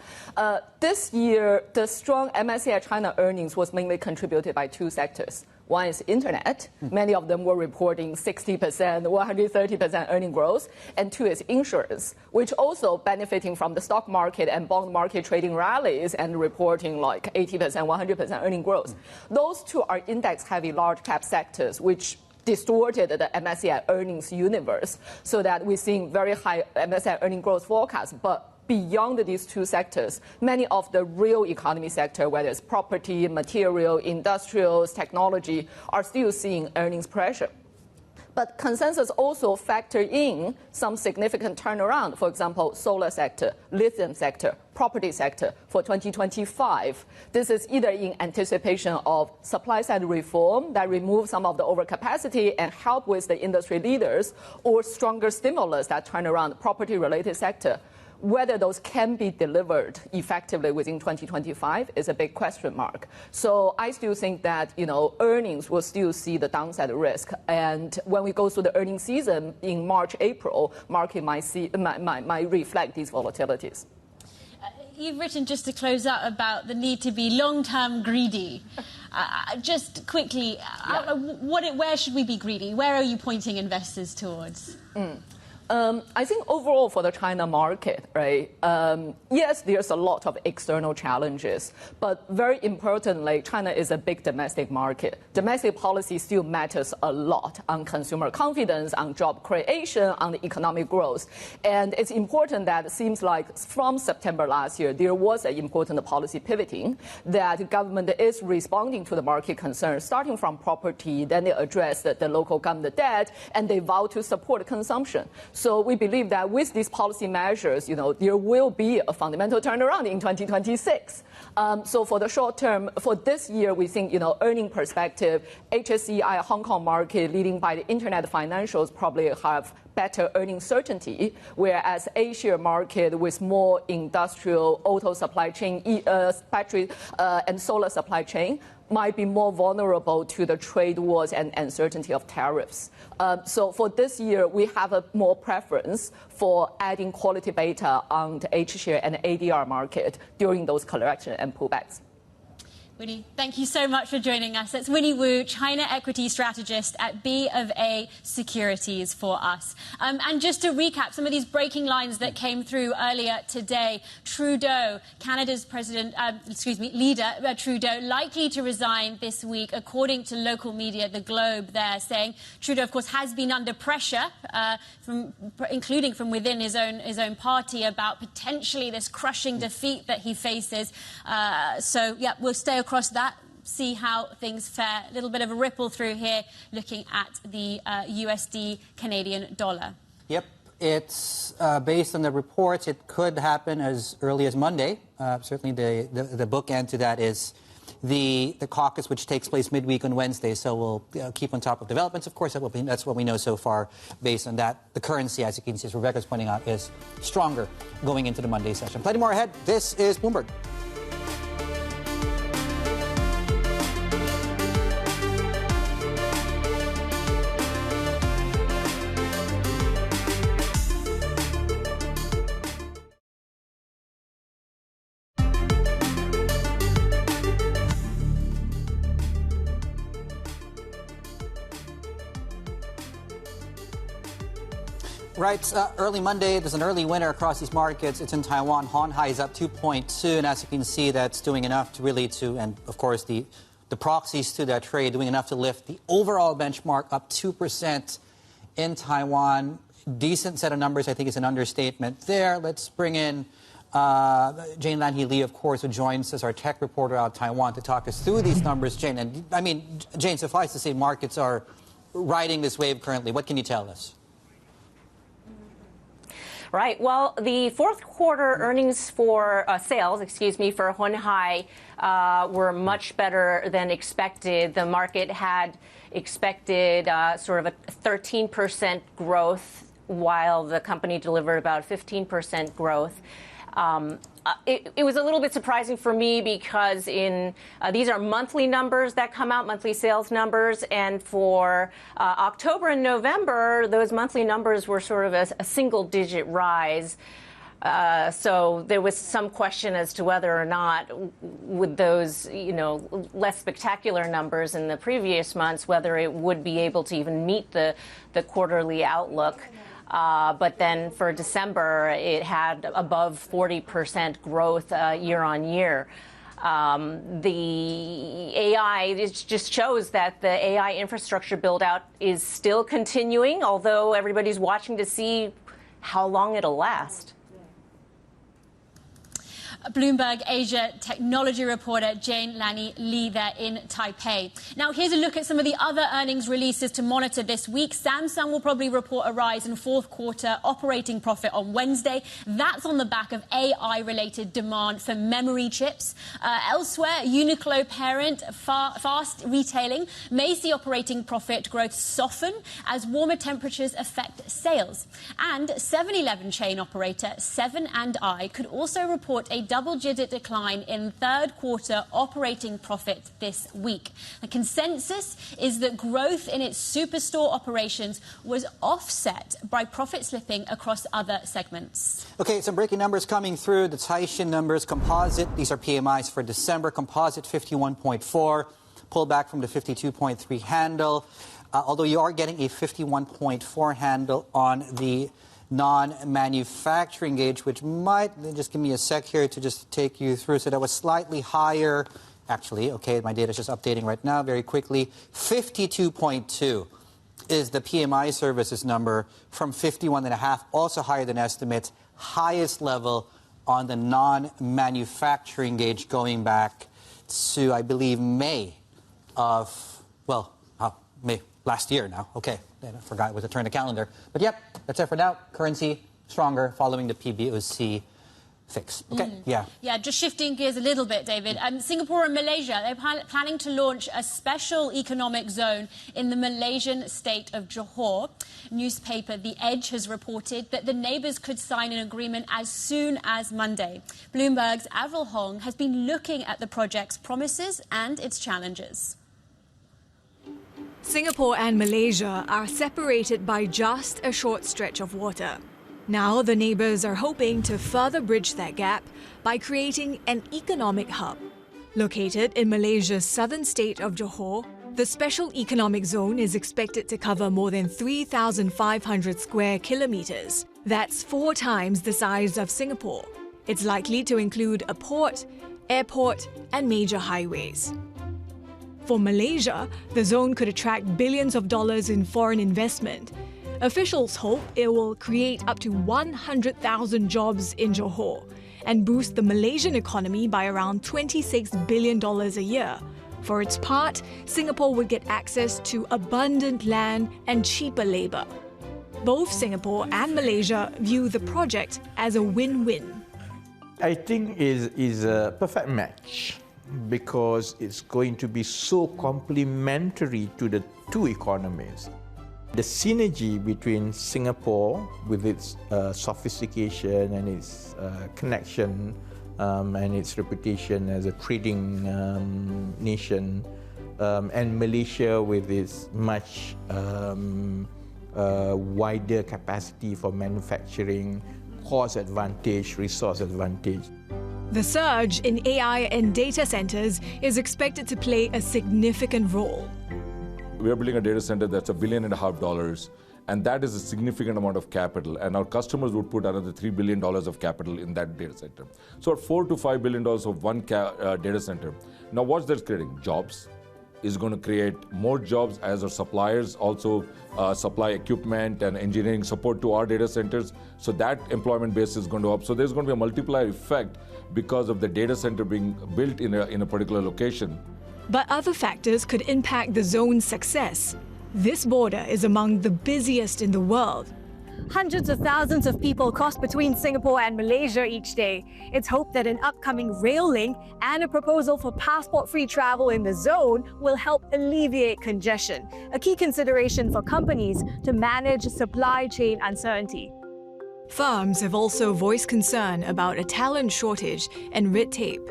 This year, the strong MSCI China earnings was mainly contributed by 2 sectors. One is internet. Many of them were reporting 60%, 130% earning growth. And 2 is insurance, which also benefiting from the stock market and bond market trading rallies and reporting like 80%, 100% earning growth. Those 2 are index-heavy large cap sectors, which distorted the MSCI earnings universe so that we're seeing very high MSCI earning growth forecasts. But beyond these 2 sectors, many of the real economy sector, whether it's property, material, industrials, technology, are still seeing earnings pressure. But consensus also factor in some significant turnaround, for example, solar sector, lithium sector, property sector for 2025. This is either in anticipation of supply side reform that removes some of the overcapacity and help with the industry leaders, or stronger stimulus that turn around the property-related sector. Whether those can be delivered effectively within 2025 is a big question mark. So I still think that, earnings will still see the downside risk. And when we go through the earnings season in March, April, market might reflect these volatilities. You've written, just to close out, about the need to be long-term greedy. Just quickly, where should we be greedy? Where are you pointing investors towards? I think overall for the China market, right, yes, there's a lot of external challenges, but very importantly, China is a big domestic market. Domestic policy still matters a lot on consumer confidence, on job creation, on the economic growth. And it's important that it seems like from September last year, there was an important policy pivoting that the government is responding to the market concerns, starting from property, then they address the local government debt, and they vow to support consumption. So we believe that with these policy measures, there will be a fundamental turnaround in 2026. So for the short term, for this year, we think, earning perspective, HSBC Hong Kong market leading by the internet financials probably have better earning certainty, whereas Asia market with more industrial, auto supply chain, battery and solar supply chain might be more vulnerable to the trade wars and uncertainty of tariffs. So for this year, we have a more preference for adding quality beta on the H-share and ADR market during those correction and pullbacks. Winnie, thank you so much for joining us. That's Winnie Wu, China equity strategist at BOFA Securities for us. And just to recap some of these breaking lines that came through earlier today, Trudeau, Canada's leader, Trudeau, likely to resign this week, according to local media, The Globe, there saying Trudeau, of course, has been under pressure, including from within his own party, about potentially this crushing defeat that he faces. We'll stay across that, see how things fare. A little bit of a ripple through here, looking at the USD Canadian dollar. Yep, it's based on the reports. It could happen as early as Monday. Certainly, the bookend to that is the caucus, which takes place midweek on Wednesday. So we'll keep on top of developments. Of course, that's what we know so far. Based on that, the currency, as you can see, as Rebecca's pointing out, is stronger going into the Monday session. Plenty more ahead. This is Bloomberg. Right, early Monday, there's an early winner across these markets. It's in Taiwan. Hon Hai is up 2.2, and as you can see, that's doing enough and of course the proxies to that trade doing enough to lift the overall benchmark up 2% in Taiwan. Decent set of numbers, I think, is an understatement there. Let's bring in Jane Lan-Hee Lee, of course, who joins us, our tech reporter out of Taiwan, to talk us through these numbers. Jane, and I mean, Jane, suffice to say, markets are riding this wave currently. What can you tell us? Right. Well, the fourth quarter earnings for sales, for Hon Hai were much better than expected. The market had expected sort of a 13% growth, while the company delivered about 15% growth. It was a little bit surprising for me because these are monthly numbers that come out, monthly sales numbers, and for October and November, those monthly numbers were sort of a single-digit rise. So there was some question as to whether or not, with those, less spectacular numbers in the previous months, whether it would be able to even meet the quarterly outlook. But then for December, it had above 40% growth year on year. The AI, it just shows that the AI infrastructure build out is still continuing, although everybody's watching to see how long it'll last. Bloomberg Asia technology reporter Jane Lan-Hee Lee there in Taipei. Now, here's a look at some of the other earnings releases to monitor this week. Samsung will probably report a rise in fourth quarter operating profit on Wednesday. That's on the back of AI-related demand for memory chips. Elsewhere, Uniqlo parent Fast Retailing may see operating profit growth soften as warmer temperatures affect sales. And 7-Eleven chain operator 7&I could also report a double-digit decline in third quarter operating profit this week. The consensus is that growth in its superstore operations was offset by profit slipping across other segments. Okay, some breaking numbers coming through. The Taishin numbers, composite, these are PMIs for December. Composite 51.4, pulled back from the 52.3 handle. Although you are getting a 51.4 handle on the non-manufacturing gauge, which might, just give me a sec here to just take you through. So that was slightly higher, actually. Okay, my data is just updating right now very quickly. 52.2 is the PMI services number from 51.5, also higher than estimates, highest level on the non-manufacturing gauge going back to, I believe, May of, well, May last year now. Okay, I forgot it was a turn of calendar. But yep, that's it for now. Currency stronger following the PBOC fix. Okay, yeah. Yeah, just shifting gears a little bit, David. Singapore and Malaysia, they're planning to launch a special economic zone in the Malaysian state of Johor. Newspaper The Edge has reported that the neighbours could sign an agreement as soon as Monday. Bloomberg's Avril Hong has been looking at the project's promises and its challenges. Singapore and Malaysia are separated by just a short stretch of water. Now the neighbours are hoping to further bridge that gap by creating an economic hub. Located in Malaysia's southern state of Johor, the Special Economic Zone is expected to cover more than 3,500 square kilometres. That's 4 times the size of Singapore. It's likely to include a port, airport and major highways. For Malaysia, the zone could attract billions of dollars in foreign investment. Officials hope it will create up to 100,000 jobs in Johor and boost the Malaysian economy by around $26 billion a year. For its part, Singapore would get access to abundant land and cheaper labour. Both Singapore and Malaysia view the project as a win-win. I think it is a perfect match because it's going to be so complementary to the two economies. The synergy between Singapore, with its sophistication and its connection and its reputation as a trading nation, and Malaysia with its much wider capacity for manufacturing, cost advantage, resource advantage. The surge in AI and data centres is expected to play a significant role. We are building a data center that's $1.5 billion, and that is a significant amount of capital. And our customers would put another $3 billion of capital in that data center. So $4 to $5 billion of one data center. Now, what's that creating? Jobs. Is going to create more jobs as our suppliers also supply equipment and engineering support to our data centers. So that employment base is going to up. So there's going to be a multiplier effect because of the data center being built in a particular location. But other factors could impact the zone's success. This border is among the busiest in the world. Hundreds of thousands of people cross between Singapore and Malaysia each day. It's hoped that an upcoming rail link and a proposal for passport-free travel in the zone will help alleviate congestion, a key consideration for companies to manage supply chain uncertainty. Firms have also voiced concern about a talent shortage and red tape.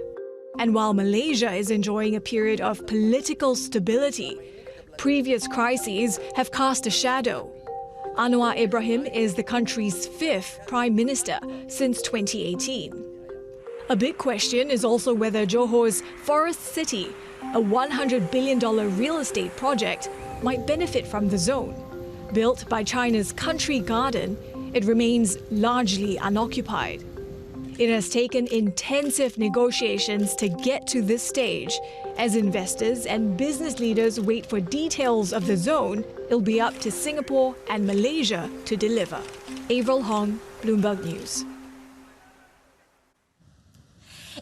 And while Malaysia is enjoying a period of political stability, previous crises have cast a shadow. Anwar Ibrahim is the country's 5th Prime Minister since 2018. A big question is also whether Johor's Forest City, a $100 billion real estate project, might benefit from the zone. Built by China's Country Garden, it remains largely unoccupied. It has taken intensive negotiations to get to this stage. As investors and business leaders wait for details of the zone, it'll be up to Singapore and Malaysia to deliver. Avril Hong, Bloomberg News.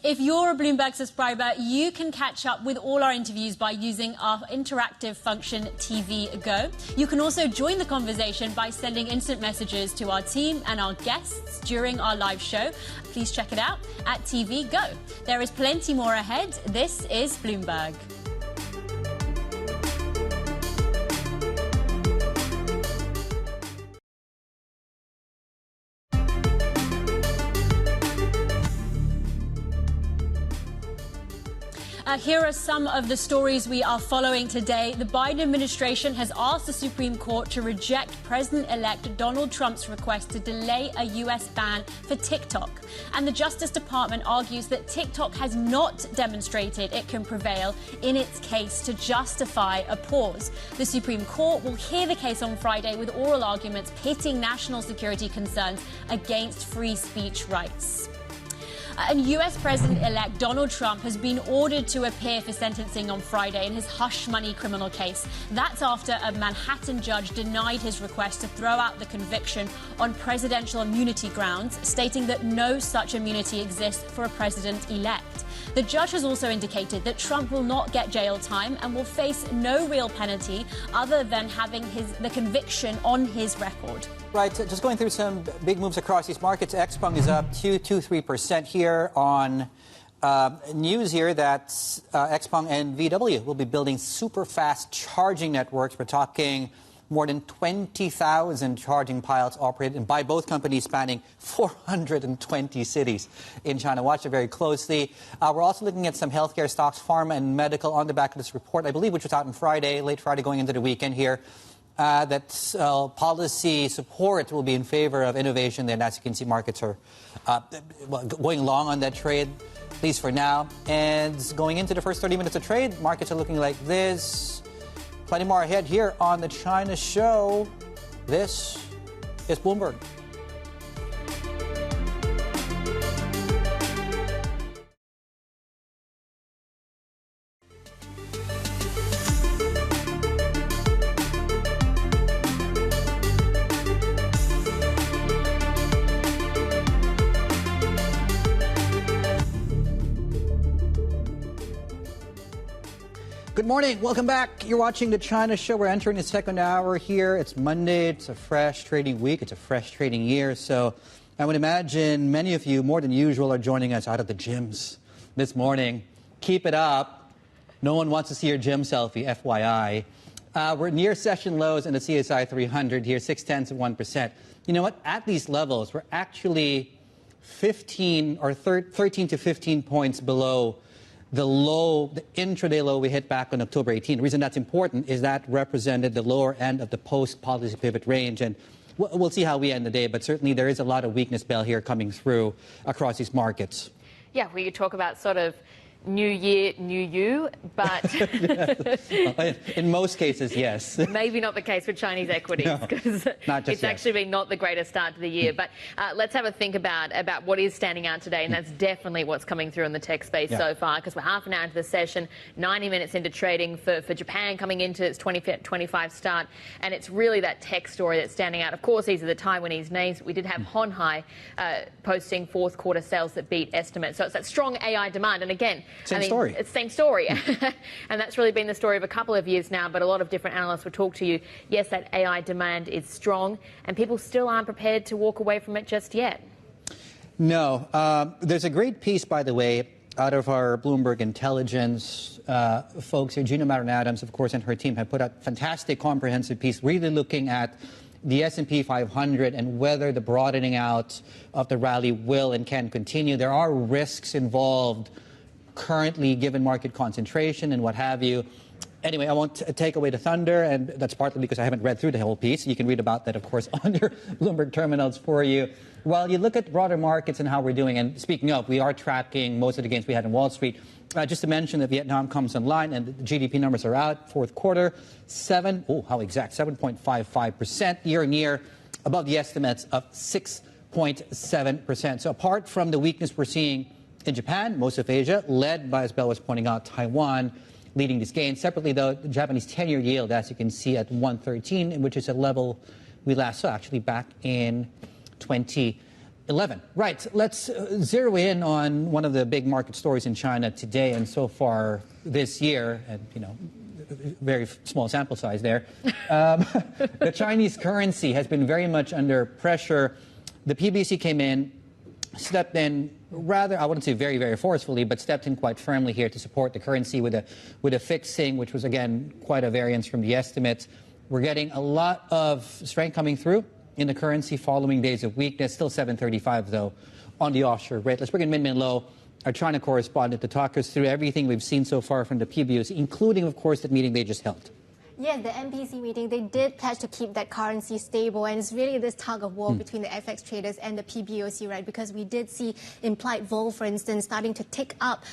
If you're a Bloomberg subscriber, you can catch up with all our interviews by using our interactive function TV Go. You can also join the conversation by sending instant messages to our team and our guests during our live show. Please check it out at TV Go. There is plenty more ahead. This is Bloomberg. Here are some of the stories we are following today. The Biden administration has asked the Supreme Court to reject President-elect Donald Trump's request to delay a U.S. ban for TikTok. And the Justice Department argues that TikTok has not demonstrated it can prevail in its case to justify a pause. The Supreme Court will hear the case on Friday with oral arguments pitting national security concerns against free speech rights. And U.S. President-elect Donald Trump has been ordered to appear for sentencing on Friday in his hush money criminal case. That's after a Manhattan judge denied his request to throw out the conviction on presidential immunity grounds, stating that no such immunity exists for a president-elect. The judge has also indicated that Trump will not get jail time and will face no real penalty other than having the conviction on his record. Right, just going through some big moves across these markets. Xpeng is up 2.23% here on news here that Xpeng and VW will be building super fast charging networks. We're talking more than 20,000 charging pilots operated by both companies spanning 420 cities in China. Watch it very closely. We're also looking at some healthcare stocks, pharma and medical, on the back of this report, I believe, which was out on Friday, late Friday going into the weekend here. That policy support will be in favor of innovation. And as you can see, markets are going long on that trade, at least for now. And going into the first 30 minutes of trade, markets are looking like this. Plenty more ahead here on the China Show. This is Bloomberg. Good morning. Welcome back. You're watching the China Show. We're entering the second hour here. It's Monday. It's a fresh trading week. It's a fresh trading year. So I would imagine many of you, more than usual, are joining us out of the gyms this morning. Keep it up. No one wants to see your gym selfie, FYI. We're near session lows in the CSI 300 here, 0.6%. You know what? At these levels, we're actually 13 to 15 points below the low, the intraday low we hit back on October 18. The reason that's important is that represented the lower end of the post-policy pivot range. And we'll see how we end the day. But certainly there is a lot of weakness, Bell, here coming through across these markets. Yeah, we could talk about sort of new year, new you, but in most cases, yes. Maybe not the case with Chinese equities, because it's actually been not the greatest start to the year. But let's have a think about what is standing out today, and that's definitely what's coming through in the tech space so far, because we're half an hour into the session, 90 minutes into trading for Japan, coming into its 2025 start, and it's really that tech story that's standing out. Of course, these are the Taiwanese names. We did have Hon Hai posting fourth quarter sales that beat estimates. So it's that strong AI demand, and again, Same story. It's same story. And that's really been the story of a couple of years now, but a lot of different analysts will talk to you. Yes, that AI demand is strong, and people still aren't prepared to walk away from it just yet. No. There's a great piece, by the way, out of our Bloomberg intelligence folks here. Gina Maron-Adams, of course, and her team have put out a fantastic comprehensive piece really looking at the S&P 500 and whether the broadening out of the rally will and can continue. There are risks involved currently, given market concentration and what have you. Anyway, I won't take away the thunder, and that's partly because I haven't read through the whole piece. You can read about that, of course, on your Bloomberg terminals for you. While you look at broader markets and how we're doing, and speaking of, we are tracking most of the gains we had in Wall Street. Just to mention that Vietnam comes online and the GDP numbers are out, fourth quarter, 7.55% year on year, above the estimates of 6.7%. So apart from the weakness we're seeing in Japan, most of Asia, led by, as Bell was pointing out, Taiwan, leading these gains. Separately, though, the Japanese 10-year yield, as you can see, at 113, which is a level we last saw actually back in 2011. Right, let's zero in on one of the big market stories in China today and so far this year, and, you know, very small sample size there. The Chinese currency has been very much under pressure. The PBOC came in, stepped in rather, I wouldn't say very, very forcefully, but stepped in quite firmly here to support the currency with a fixing, which was, again, quite a variance from the estimates. We're getting a lot of strength coming through in the currency following days of weakness. Still 735, though, on the offshore rate. Let's bring in min low our China correspondent, to talk us through everything we've seen so far from the PBOC, including, of course, the meeting they just held. Yes, the MPC meeting, they did pledge to keep that currency stable, and it's really this tug of war between the FX traders and the PBOC, right? Because we did see implied vol, for instance, starting to tick up.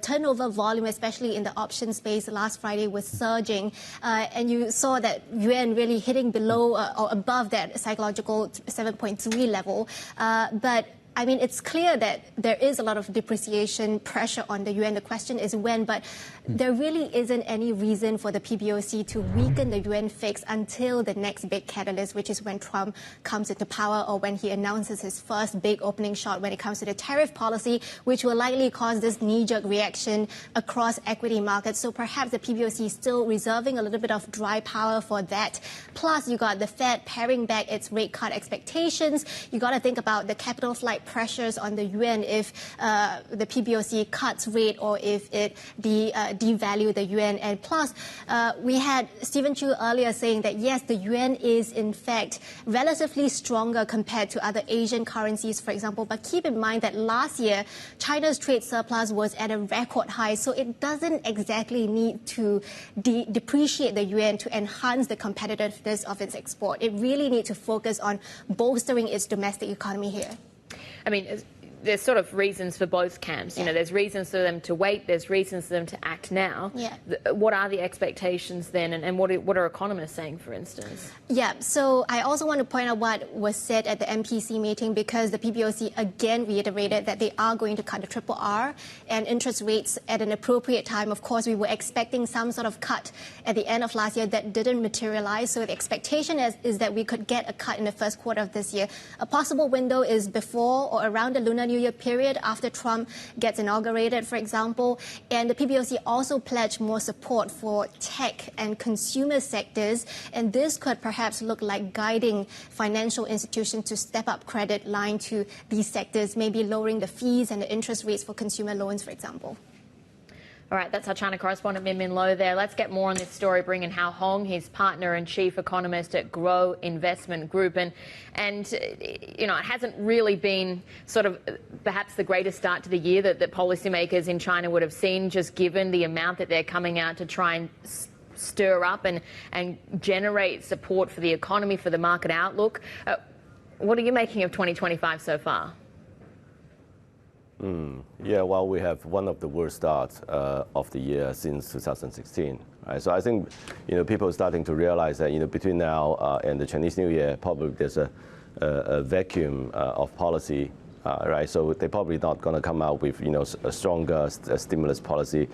Turnover volume, especially in the option space, last Friday was surging, and you saw that Yuan really hitting below or above that psychological 7.3 level, but I mean, it's clear that there is a lot of depreciation pressure on the yuan. The question is when, but there really isn't any reason for the PBOC to weaken the yuan fix until the next big catalyst, which is when Trump comes into power or when he announces his first big opening shot when it comes to the tariff policy, which will likely cause this knee-jerk reaction across equity markets. So perhaps the PBOC is still reserving a little bit of dry power for that. Plus, you got the Fed paring back its rate cut expectations. You got to think about the capital flight pressures on the yuan if the PBOC cuts rate or if it devalue the yuan. And plus, we had Stephen Chu earlier saying that yes, the yuan is in fact relatively stronger compared to other Asian currencies, for example. But keep in mind that last year, China's trade surplus was at a record high, so it doesn't exactly need to depreciate the yuan to enhance the competitiveness of its export. It really needs to focus on bolstering its domestic economy here. I mean, there's sort of reasons for both camps. You know, there's reasons for them to wait. There's reasons for them to act now. Yeah. What are the expectations then, and what are economists saying, for instance? Yeah. So I also want to point out what was said at the MPC meeting, because the PBOC again reiterated that they are going to cut the RRR and interest rates at an appropriate time. Of course, we were expecting some sort of cut at the end of last year that didn't materialize. So the expectation is that we could get a cut in the first quarter of this year. A possible window is before or around the Lunar New Year period, after Trump gets inaugurated, for example. And the PBOC also pledged more support for tech and consumer sectors. And this could perhaps look like guiding financial institutions to step up credit line to these sectors, maybe lowering the fees and the interest rates for consumer loans, for example. All right, that's our China correspondent, Min Min Lo there. Let's get more on this story, bring in Hao Hong, his partner and chief economist at Grow Investment Group. And you know, it hasn't really been sort of perhaps the greatest start to the year that policymakers in China would have seen, just given the amount that they're coming out to try and stir up and generate support for the economy, for the market outlook. What are you making of 2025 so far? Yeah, well, we have one of the worst starts of the year since 2016. Right? So I think, you know, people are starting to realize that, you know, between now and the Chinese New Year, probably there's a vacuum of policy. Right, so they're probably not going to come out with, you know, a stronger stimulus policy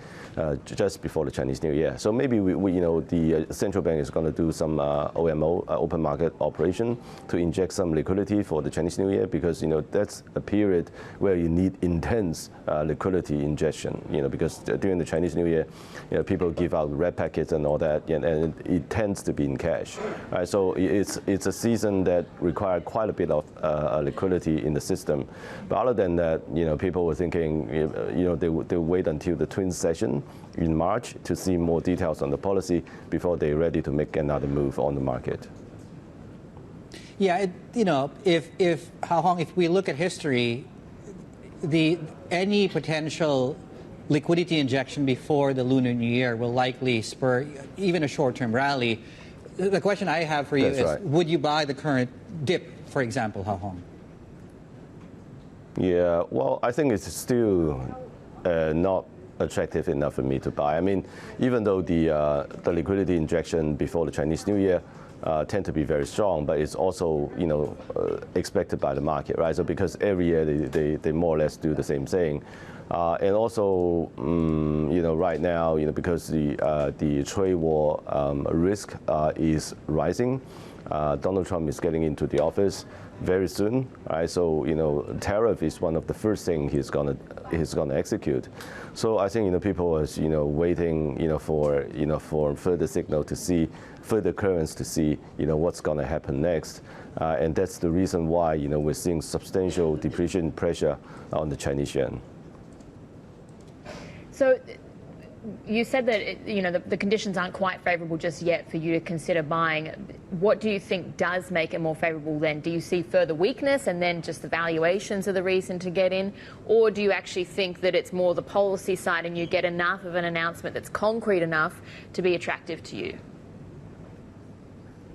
just before the Chinese New Year. So maybe we you know, the central bank is going to do some OMO, open market operation, to inject some liquidity for the Chinese New Year, because, you know, that's a period where you need intense liquidity injection. You know, because during the Chinese New Year, you know, people give out red packets and all that, and it tends to be in cash. Right, so it's a season that requires quite a bit of liquidity in the system. But other than that, you know, people were thinking, you know, they'll wait until the twin session in March to see more details on the policy before they're ready to make another move on the market. Yeah, you know, if Hao Hong, if we look at history, any potential liquidity injection before the Lunar New Year will likely spur even a short-term rally. The question I have for you is, would you buy the current dip, for example, Hao Hong? Yeah, well, I think it's still not attractive enough for me to buy. I mean, even though the liquidity injection before the Chinese New Year tend to be very strong, but it's also, you know, expected by the market, right? So because every year they more or less do the same thing. And also, you know, right now, you know, because the trade war risk is rising, Donald Trump is getting into the office very soon, right? So, you know, tariff is one of the first things he's gonna execute. So I think, you know, people are, you know, waiting, you know, for further signal to see, further currents to see, you know, what's gonna happen next, and that's the reason why, you know, we're seeing substantial depreciation pressure on the Chinese yuan. So you said that the conditions aren't quite favourable just yet for you to consider buying. What do you think does make it more favourable then? Do you see further weakness and then just the valuations are the reason to get in? Or do you actually think that it's more the policy side and you get enough of an announcement that's concrete enough to be attractive to you?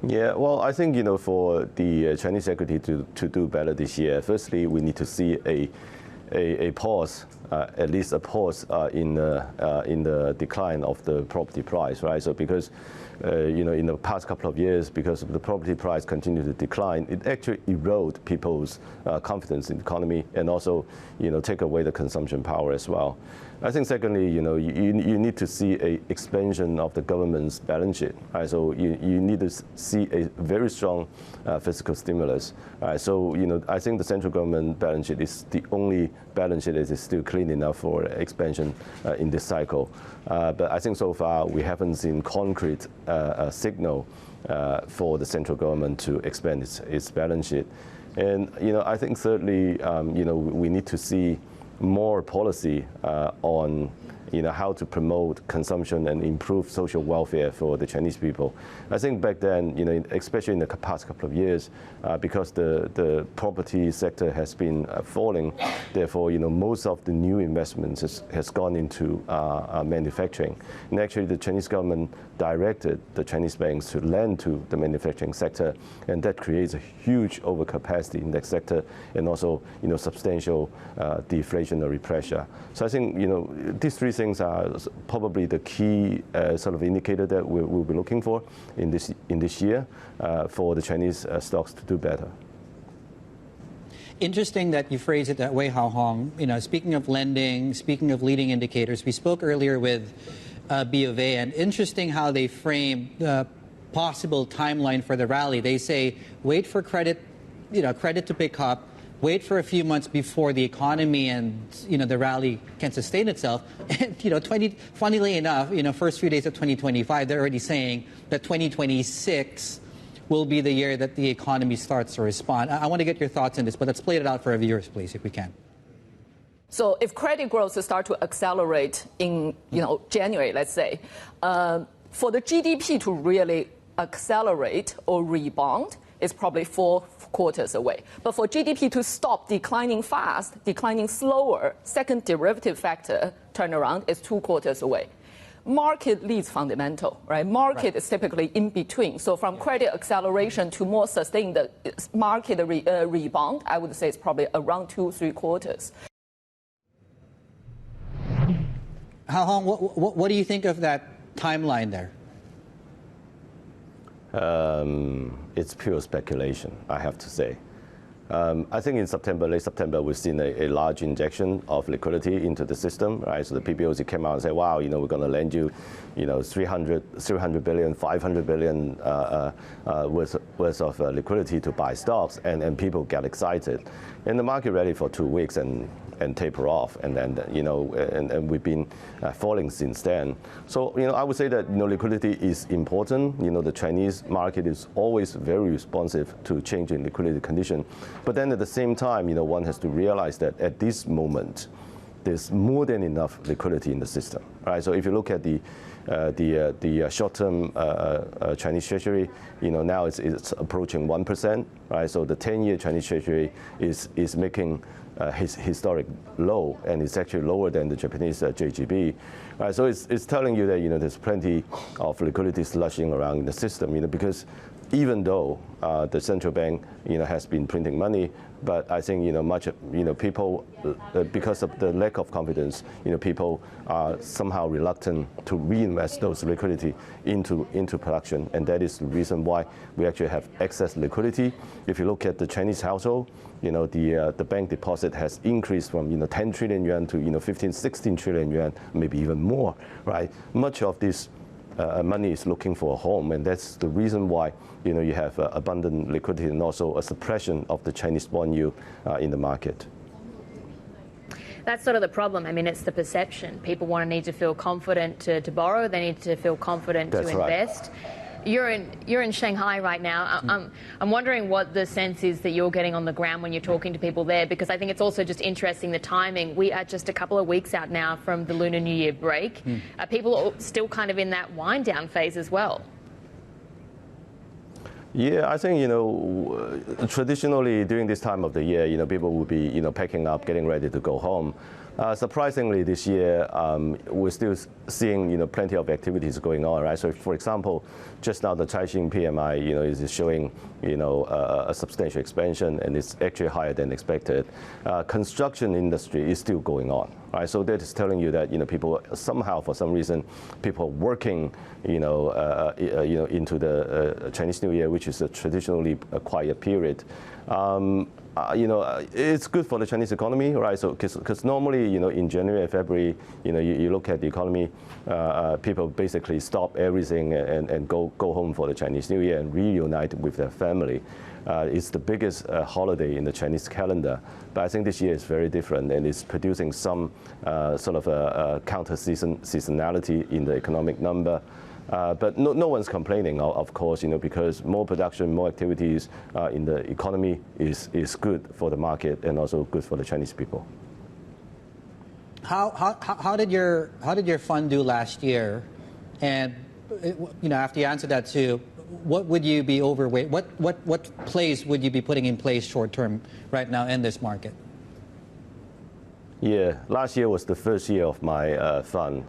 Yeah, well, I think, for the Chinese equity to do better this year, firstly, we need to see a pause, at least a pause in the decline of the property price, right? So because, in the past couple of years, because of the property price continue to decline, it actually erode people's confidence in the economy and also, take away the consumption power as well. I think secondly, you need to see a expansion of the government's balance sheet, right? So you need to see a very strong fiscal stimulus, right? So, I think the central government balance sheet is the only balance sheet that is still clean enough for expansion in this cycle. But I think so far we haven't seen concrete signal for the central government to expand its balance sheet. And, I think thirdly, we need to see more policy on how to promote consumption and improve social welfare for the Chinese people. I think back then, especially in the past couple of years, because the property sector has been falling, therefore, most of the new investments has gone into manufacturing. And actually, the Chinese government directed the Chinese banks to lend to the manufacturing sector, and that creates a huge overcapacity in that sector, and also, substantial deflationary pressure. So I think, these three things are probably the key sort of indicator that we'll be looking for in this year for the Chinese stocks to do better. Interesting that you phrase it that way, Hong. Speaking of lending, speaking of leading indicators, we spoke earlier with BOFA, and interesting how they frame the possible timeline for the rally. They say wait for credit to pick up. Wait for a few months before the economy and the rally can sustain itself. And funnily enough, first few days of 2025, they're already saying that 2026 will be the year that the economy starts to respond. I want to get your thoughts on this, but let's play it out for our viewers, please, if we can. So if credit growth start to accelerate in January, let's say, for the GDP to really accelerate or rebound, it's probably 4 quarters away. But for GDP to stop declining fast, declining slower, second derivative factor turnaround is 2 quarters away. Market leads fundamental, right? Market is typically in between. So from credit acceleration to more sustained market rebound, I would say it's probably around 2-3 quarters. Hong, what do you think of that timeline there? It's pure speculation, I have to say. I think in September, late September, we've seen a large injection of liquidity into the system, right? So the PBOC came out and said, wow, we're going to lend you, 300 billion, 500 billion worth of liquidity to buy stocks, and people get excited. And the market rallied for 2 weeks and taper off, and then and we've been falling since then. So I would say that liquidity is important. The Chinese market is always very responsive to changing liquidity condition, but then at the same time, one has to realize that at this moment, there's more than enough liquidity in the system, right? So if you look at the short-term Chinese Treasury, now it's approaching 1%, right? So the 10-year Chinese Treasury is making his historic low, and it's actually lower than the Japanese JGB. So it's telling you that there's plenty of liquidity slushing around in the system. Because even though the central bank has been printing money, but I think people because of the lack of confidence, people are somehow reluctant to reinvest those liquidity into production, and that is the reason why we actually have excess liquidity. If you look at the Chinese household, the bank deposit has increased from 10 trillion yuan to 15, 16 trillion yuan, maybe even more, right? Much of this money is looking for a home, and that's the reason why you have abundant liquidity and also a suppression of the Chinese bond yield in the market. That's sort of the problem. I mean, it's the perception. People need to feel confident to borrow. They need to feel confident to invest. you're in Shanghai right now. I'm wondering what the sense is that you're getting on the ground when you're talking to people there, because I think it's also just interesting the timing. We are just a couple of weeks out now from the Lunar New Year break. People are still kind of in that wind down phase as well. Yeah, I think, traditionally during this time of the year, people will be, packing up, getting ready to go home. Surprisingly, this year, we're still seeing, plenty of activities going on, right? So, for example, just now the Caixin PMI, is showing, a substantial expansion, and it's actually higher than expected. Construction industry is still going on, right? So that is telling you that, people somehow, for some reason, people are working, into the Chinese New Year, which is traditionally a quiet period. It's good for the Chinese economy, right? So, because normally, in January and February, you look at the economy, people basically stop everything and go home for the Chinese New Year and reunite with their family. It's the biggest holiday in the Chinese calendar, but I think this year is very different, and it's producing some sort of a seasonality in the economic number. But no one's complaining, of course, because more production, more activities in the economy is good for the market and also good for the Chinese people. How did your fund do last year? And after you answer that too, what would you be overweight? What plays would you be putting in place short term right now in this market? Yeah, last year was the first year of my fund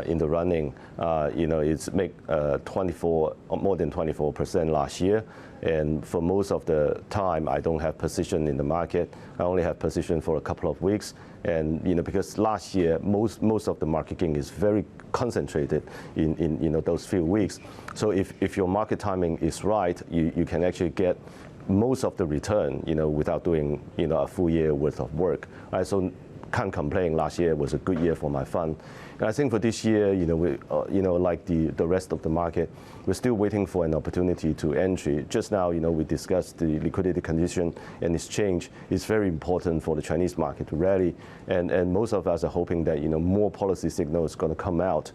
in the running. It's make more than 24% last year, and for most of the time, I don't have position in the market. I only have position for a couple of weeks, and because last year most of the market gain is very concentrated in those few weeks. So if your market timing is right, you can actually get most of the return, without doing, a full year worth of work. Right? So can't complain. Last year was a good year for my fund. And I think for this year, we, like the rest of the market, we're still waiting for an opportunity to entry. Just now, we discussed the liquidity condition and exchange is very important for the Chinese market to rally. And most of us are hoping that, more policy signals going to come out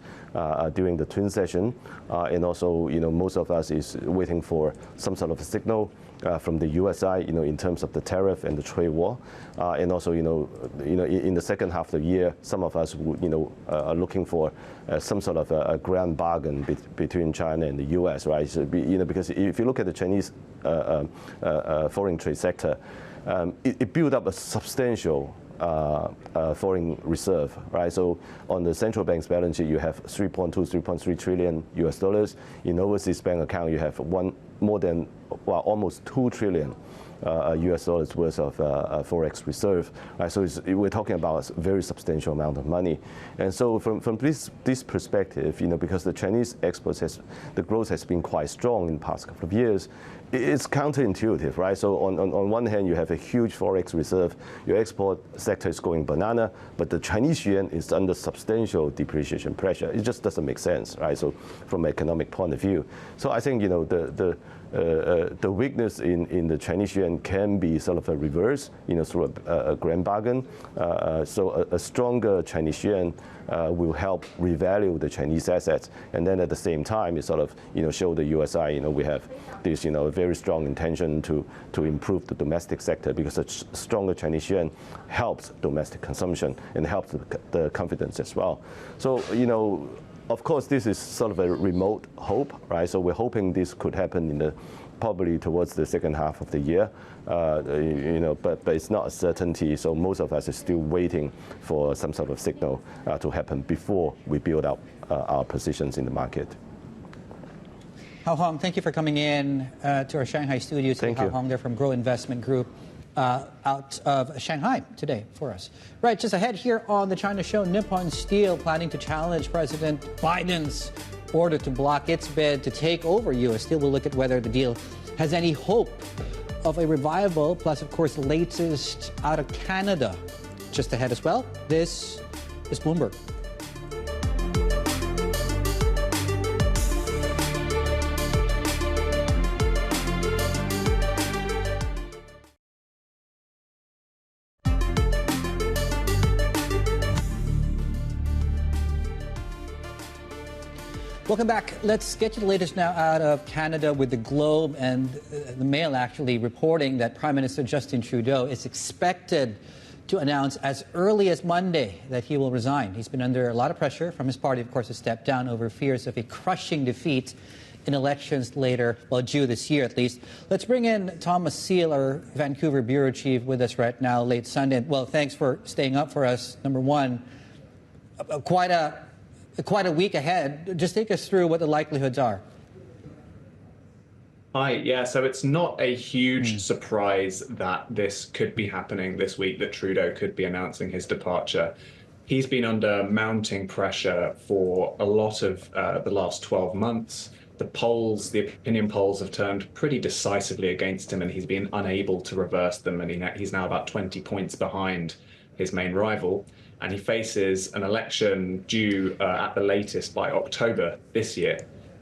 during the twin session. And also, most of us is waiting for some sort of a signal from the US side, in terms of the tariff and the trade war, and also, in the second half of the year, some of us, are looking for some sort of a grand bargain between China and the US, right? So, because if you look at the Chinese foreign trade sector, it built up a substantial foreign reserve, right? So on the central bank's balance sheet, you have 3.3 trillion US dollars. In overseas bank account, you have almost 2 trillion US dollars worth of forex reserve. Right? So we're talking about a very substantial amount of money. And so from this perspective, because the Chinese exports the growth has been quite strong in the past couple of years, it's counterintuitive, right? So on one hand, you have a huge forex reserve, your export sector is going banana, but the Chinese yuan is under substantial depreciation pressure. It just doesn't make sense, right? So from an economic point of view. So I think, the weakness in the Chinese yuan can be sort of a reverse, through a grand bargain. So a stronger Chinese yuan will help revalue the Chinese assets, and then at the same time, it sort of show the USI we have this very strong intention to improve the domestic sector, because a stronger Chinese yuan helps domestic consumption and helps the confidence as well. So of course, this is sort of a remote hope, right? So we're hoping this could happen probably towards the second half of the year, but it's not a certainty. So most of us are still waiting for some sort of signal to happen before we build up our positions in the market. Hao Hong, thank you for coming in to our Shanghai studios. Thank you. Hao Hong there from Grow Investment Group. Out of Shanghai today for us. Right, just ahead here on the China Show, Nippon Steel planning to challenge President Biden's order to block its bid to take over U.S. Steel. We'll look at whether the deal has any hope of a revival, plus, of course, the latest out of Canada. Just ahead as well, this is Bloomberg. Welcome back. Let's get you the latest now out of Canada with the Globe and the Mail actually reporting that Prime Minister Justin Trudeau is expected to announce as early as Monday that he will resign. He's been under a lot of pressure from his party, of course, to step down over fears of a crushing defeat in elections later, well, due this year at least. Let's bring in Thomas Seel, our Vancouver bureau chief, with us right now, late Sunday. Well, thanks for staying up for us. Number one, quite a week ahead. Just take us through what the likelihoods are. Hi, yeah, so it's not a huge surprise that this could be happening this week, that Trudeau could be announcing his departure. He's been under mounting pressure for a lot of the last 12 months. The polls, the opinion polls have turned pretty decisively against him, and he's been unable to reverse them, and he's now about 20 points behind his main rival. And he faces an election due at the latest by October this year.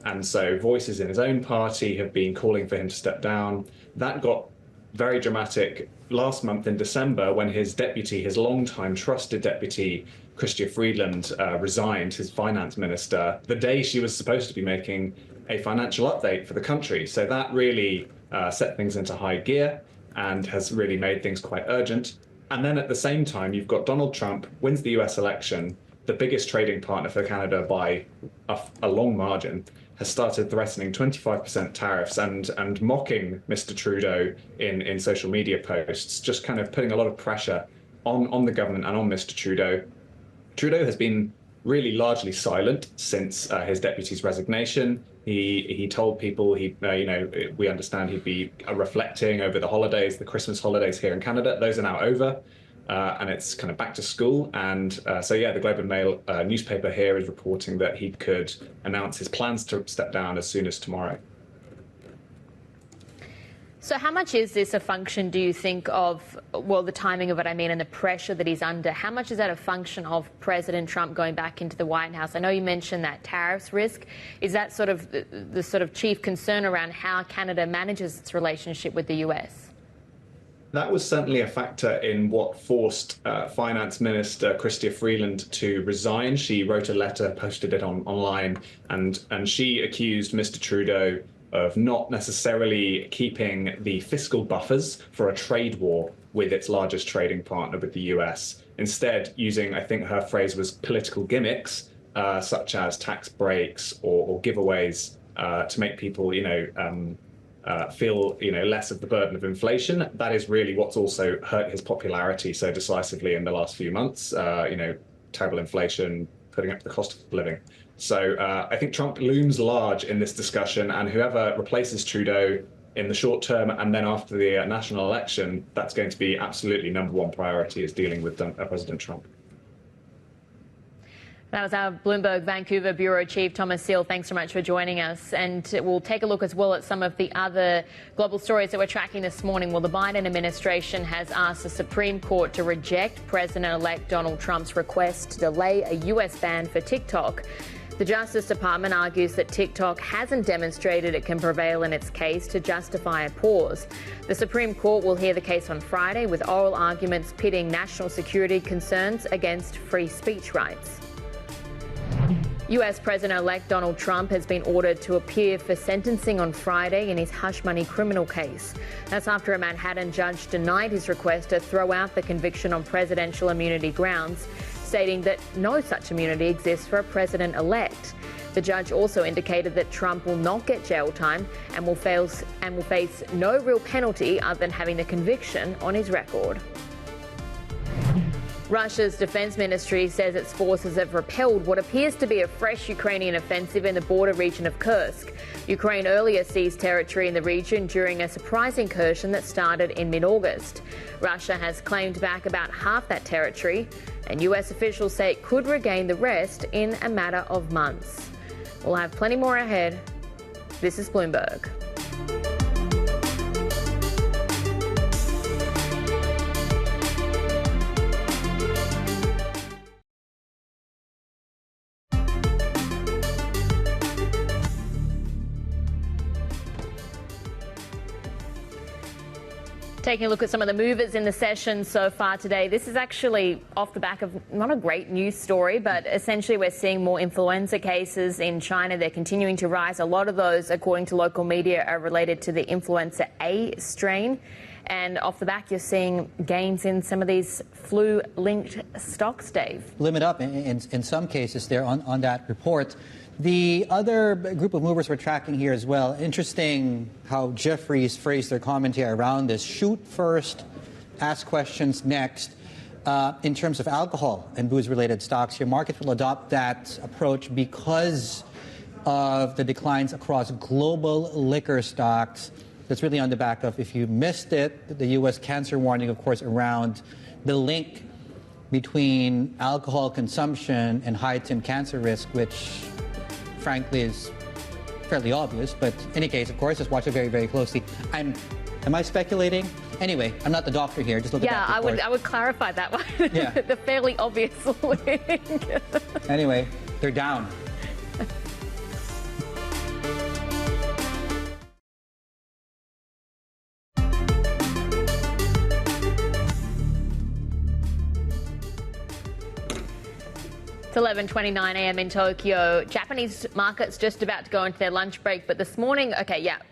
And so voices in his own party have been calling for him to step down. That got very dramatic last month in December when his deputy, his longtime trusted deputy, Chrystia Freeland, resigned, his finance minister, the day she was supposed to be making a financial update for the country. So that really set things into high gear and has really made things quite urgent. And then at the same time, you've got Donald Trump wins the US election, the biggest trading partner for Canada by a long margin, has started threatening 25% tariffs and mocking Mr. Trudeau in social media posts, just kind of putting a lot of pressure on the government and on Mr. Trudeau. Trudeau has been really largely silent since his deputy's resignation. He told people we understand he'd be reflecting over the holidays, the Christmas holidays here in Canada. Those are now over. And it's kind of back to school. And so, yeah, the Globe and Mail newspaper here is reporting that he could announce his plans to step down as soon as tomorrow. So how much is this a function, do you think, of, well, the timing of it, I mean, and the pressure that he's under? How much is that a function of President Trump going back into the White House? I know you mentioned that tariffs risk. Is that sort of the sort of chief concern around how Canada manages its relationship with the US? That was certainly a factor in what forced Finance Minister Chrystia Freeland to resign. She wrote a letter, posted it online, and she accused Mr. Trudeau of not necessarily keeping the fiscal buffers for a trade war with its largest trading partner, with the US. Instead, using, I think her phrase was, political gimmicks, such as tax breaks or giveaways to make people, feel less of the burden of inflation. That is really what's also hurt his popularity so decisively in the last few months. Terrible inflation, putting up the cost of living. So I think Trump looms large in this discussion, and whoever replaces Trudeau in the short term and then after the national election, that's going to be absolutely number one priority, is dealing with President Trump. That was our Bloomberg Vancouver bureau chief, Thomas Seel. Thanks so much for joining us. And we'll take a look as well at some of the other global stories that we're tracking this morning. Well, the Biden administration has asked the Supreme Court to reject President-elect Donald Trump's request to delay a US ban for TikTok. The Justice Department argues that TikTok hasn't demonstrated it can prevail in its case to justify a pause. The Supreme Court will hear the case on Friday, with oral arguments pitting national security concerns against free speech rights. US President-elect Donald Trump has been ordered to appear for sentencing on Friday in his hush money criminal case. That's after a Manhattan judge denied his request to throw out the conviction on presidential immunity grounds, stating that no such immunity exists for a president-elect. The judge also indicated that Trump will not get jail time and will face no real penalty other than having the conviction on his record. Russia's defense ministry says its forces have repelled what appears to be a fresh Ukrainian offensive in the border region of Kursk. Ukraine earlier seized territory in the region during a surprise incursion that started in mid-August. Russia has claimed back about half that territory, and US officials say it could regain the rest in a matter of months. We'll have plenty more ahead. This is Bloomberg. Taking a look at some of the movers in the session so far today, this is actually off the back of not a great news story, but essentially we're seeing more influenza cases in China. They're continuing to rise. A lot of those, according to local media, are related to the influenza A strain. And off the back, you're seeing gains in some of these flu-linked stocks, Dave. Limit up in some cases there on that report. The other group of movers we're tracking here as well. Interesting how Jefferies phrased their commentary around this. Shoot first, ask questions next. In terms of alcohol and booze-related stocks here, markets will adopt that approach because of the declines across global liquor stocks. That's really on the back of, if you missed it, the U.S. cancer warning, of course, around the link between alcohol consumption and heightened cancer risk, which frankly is fairly obvious. But in any case, of course, just watch it very, very closely. Am I speculating? Anyway, I'm not the doctor here. Just look at that report. I would clarify that one. Yeah. The fairly obvious link. Anyway, they're down. It's 11:29 a.m. in Tokyo. Japanese markets just about to go into their lunch break. But this morning,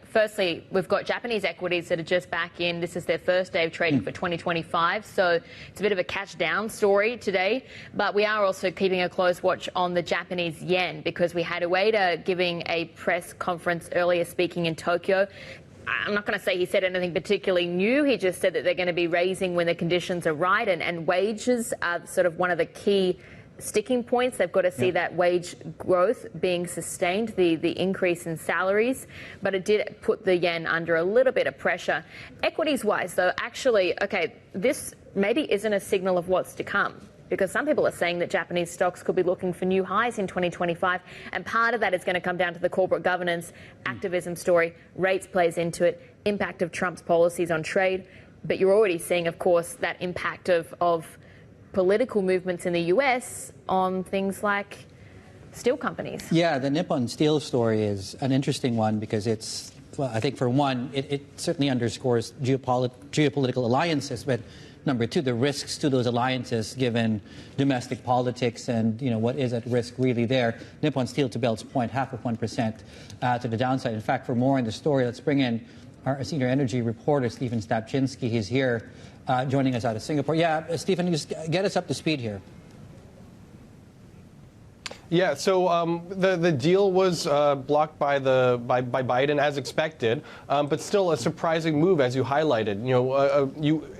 firstly, we've got Japanese equities that are just back in. This is their first day of trading for 2025. So it's a bit of a catch down story today. But we are also keeping a close watch on the Japanese yen because we had Ueda giving a press conference earlier speaking in Tokyo. I'm not going to say he said anything particularly new. He just said that they're going to be raising when the conditions are right. And wages are sort of one of the key sticking points. They've got to see that wage growth being sustained, the increase in salaries, but it did put the yen under a little bit of pressure. Equities-wise, though, actually, this maybe isn't a signal of what's to come, because some people are saying that Japanese stocks could be looking for new highs in 2025, and part of that is going to come down to the corporate governance activism story. Rates plays into it, impact of Trump's policies on trade, but you're already seeing, of course, that impact of political movements in the US on things like steel companies. Yeah, the Nippon Steel story is an interesting one because it's, well, I think for one, it certainly underscores geopolitical alliances, but number two, the risks to those alliances given domestic politics and, what is at risk really there. Nippon Steel, to Belt's point, 0.5% to the downside. In fact, for more on the story, let's bring in our senior energy reporter, Stephen Stapczynski. He's here joining us out of Singapore. Yeah, Stephen, just get us up to speed here. Yeah, so the deal was blocked by Biden as expected, but still a surprising move, as you highlighted.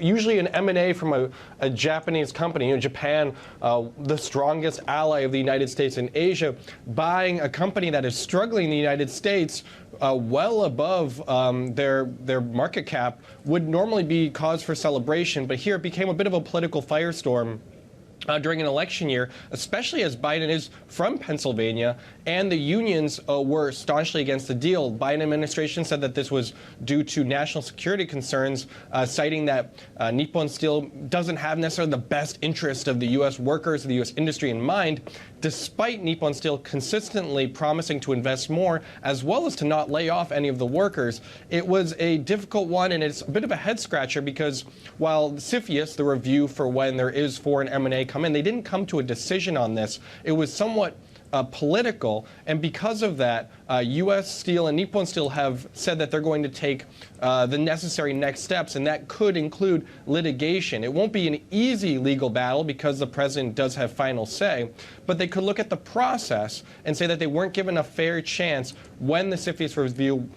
Usually an M&A from a Japanese company, Japan, the strongest ally of the United States in Asia, buying a company that is struggling in the United States well above their market cap would normally be cause for celebration, but here it became a bit of a political firestorm during an election year, especially as Biden is from Pennsylvania, and the unions were staunchly against the deal. Biden administration said that this was due to national security concerns, citing that Nippon Steel doesn't have necessarily the best interest of the U.S. workers, the U.S. industry in mind, despite Nippon Steel consistently promising to invest more, as well as to not lay off any of the workers. It was a difficult one, and it's a bit of a head-scratcher because while CFIUS, the review for when there is foreign M&A come in, they didn't come to a decision on this. It was somewhat political, and because of that, U.S. Steel and Nippon Steel have said that they're going to take the necessary next steps, and that could include litigation. It won't be an easy legal battle because the president does have final say, but they could look at the process and say that they weren't given a fair chance when the CFIUS review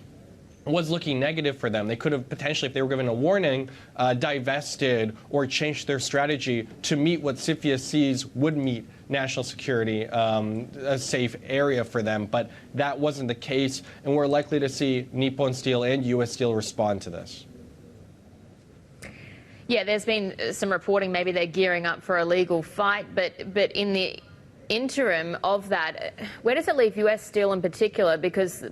was looking negative for them. They could have potentially, if they were given a warning, divested or changed their strategy to meet what CFIUS sees would meet national security, a safe area for them. But that wasn't the case, and we're likely to see Nippon Steel and U.S. Steel respond to this. Yeah, there's been some reporting maybe they're gearing up for a legal fight, but in the interim of that, where does it leave U.S. Steel in particular? Because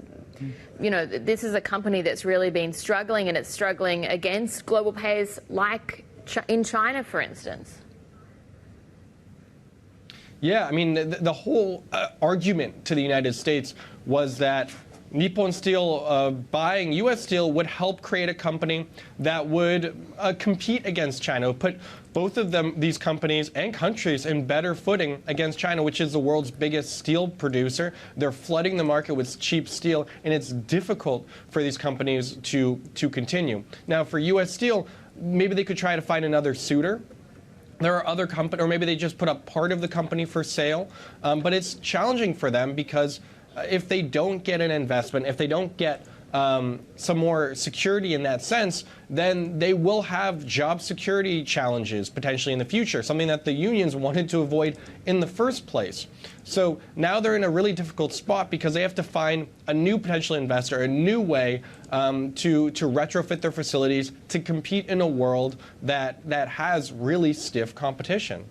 this is a company that's really been struggling, and it's struggling against global players like in China, for instance. Yeah, I mean, the whole argument to the United States was that Nippon Steel buying U.S. steel would help create a company that would compete against China, put both of these companies and countries in better footing against China, which is the world's biggest steel producer. They're flooding the market with cheap steel, and it's difficult for these companies to continue. Now, for U.S. Steel, maybe they could try to find another suitor. There are other companies, or maybe they just put up part of the company for sale. But it's challenging for them because if they don't get an investment, if they don't get some more security in that sense, then they will have job security challenges potentially in the future, something that the unions wanted to avoid in the first place. So now they're in a really difficult spot because they have to find a new potential investor, a new way to retrofit their facilities to compete in a world that has really stiff competition.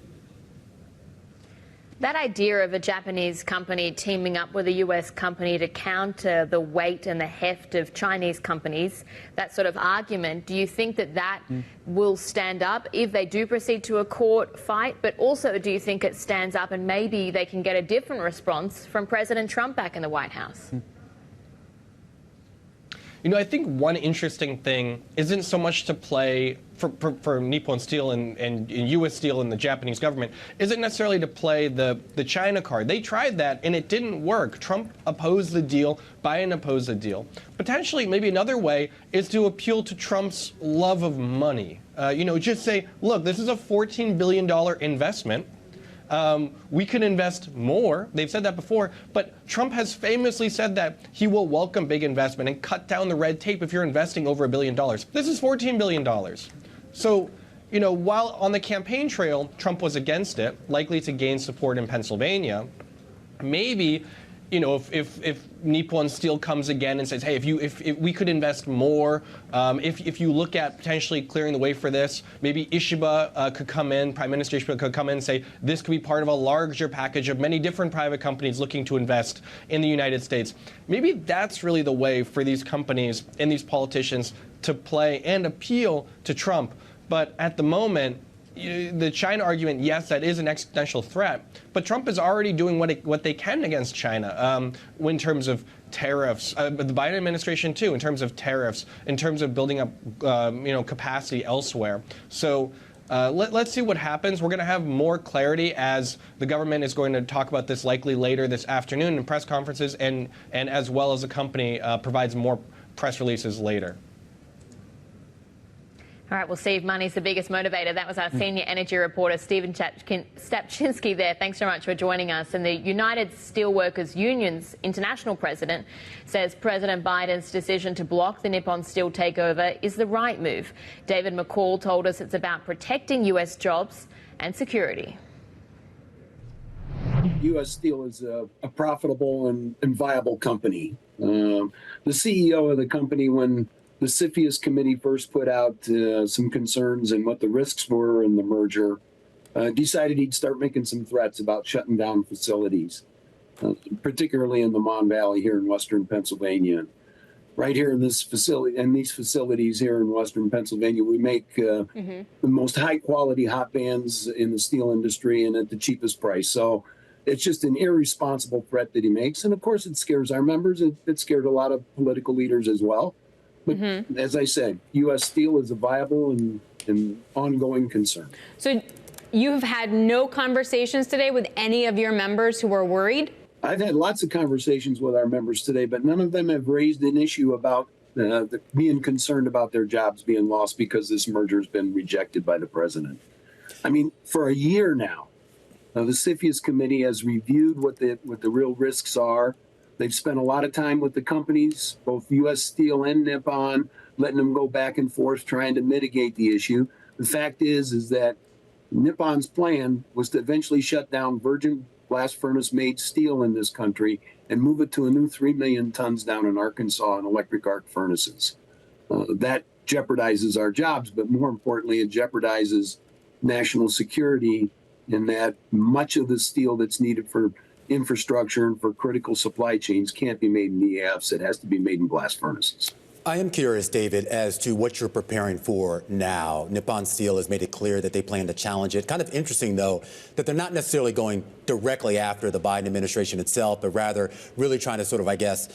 That idea of a Japanese company teaming up with a US company to counter the weight and the heft of Chinese companies, that sort of argument, do you think that will stand up if they do proceed to a court fight? But also, do you think it stands up and maybe they can get a different response from President Trump back in the White House? You know, I think one interesting thing isn't so much to play for Nippon Steel and U.S. Steel and the Japanese government, isn't necessarily to play the China card. They tried that and it didn't work. Trump opposed the deal, Biden opposed the deal. Potentially, maybe another way is to appeal to Trump's love of money. Just say, look, this is a $14 billion investment. We could invest more. They've said that before. But Trump has famously said that he will welcome big investment and cut down the red tape if you're investing over $1 billion. This is $14 billion. So, while on the campaign trail, Trump was against it, likely to gain support in Pennsylvania, maybe, if Nippon Steel comes again and says, hey, if we could invest more, if you look at potentially clearing the way for this, maybe Ishiba could come in, Prime Minister Ishiba could come in and say, this could be part of a larger package of many different private companies looking to invest in the United States. Maybe that's really the way for these companies and these politicians to play and appeal to Trump. But at the moment, the China argument, yes, that is an existential threat, but Trump is already doing what they can against China in terms of tariffs, the Biden administration too, in terms of tariffs, in terms of building up capacity elsewhere. So let's see what happens. We're going to have more clarity as the government is going to talk about this likely later this afternoon in press conferences, and as well as the company provides more press releases later. All right, well, Steve, money's the biggest motivator. That was our senior energy reporter, Stephen Stapczynski there. Thanks so much for joining us. And the United Steelworkers Union's international president says President Biden's decision to block the Nippon Steel takeover is the right move. David McCall told us it's about protecting U.S. jobs and security. U.S. Steel is a profitable and viable company. The CEO of the company, when the CFIUS committee first put out some concerns and what the risks were in the merger, decided he'd start making some threats about shutting down facilities, particularly in the Mon Valley here in western Pennsylvania. Right here in this facility, and these facilities here in western Pennsylvania, we make the most high-quality hot bands in the steel industry and at the cheapest price. So it's just an irresponsible threat that he makes. And of course, it scares our members. It scared a lot of political leaders as well. But as I said, U.S. Steel is a viable and ongoing concern. So you have had no conversations today with any of your members who are worried? I've had lots of conversations with our members today, but none of them have raised an issue about being concerned about their jobs being lost because this merger has been rejected by the president. I mean, for a year now, the CFIUS committee has reviewed what the real risks are. They've spent a lot of time with the companies, both U.S. Steel and Nippon, letting them go back and forth, trying to mitigate the issue. The fact is that Nippon's plan was to eventually shut down virgin blast furnace-made steel in this country and move it to a new 3 million tons down in Arkansas in electric arc furnaces. That jeopardizes our jobs, but more importantly, it jeopardizes national security in that much of the steel that's needed for infrastructure and for critical supply chains can't be made in EAFs. It has to be made in blast furnaces. I am curious, David, as to what you're preparing for now. Nippon Steel has made it clear that they plan to challenge it. Kind of interesting, though, that they're not necessarily going directly after the Biden administration itself, but rather really trying to sort of, I guess,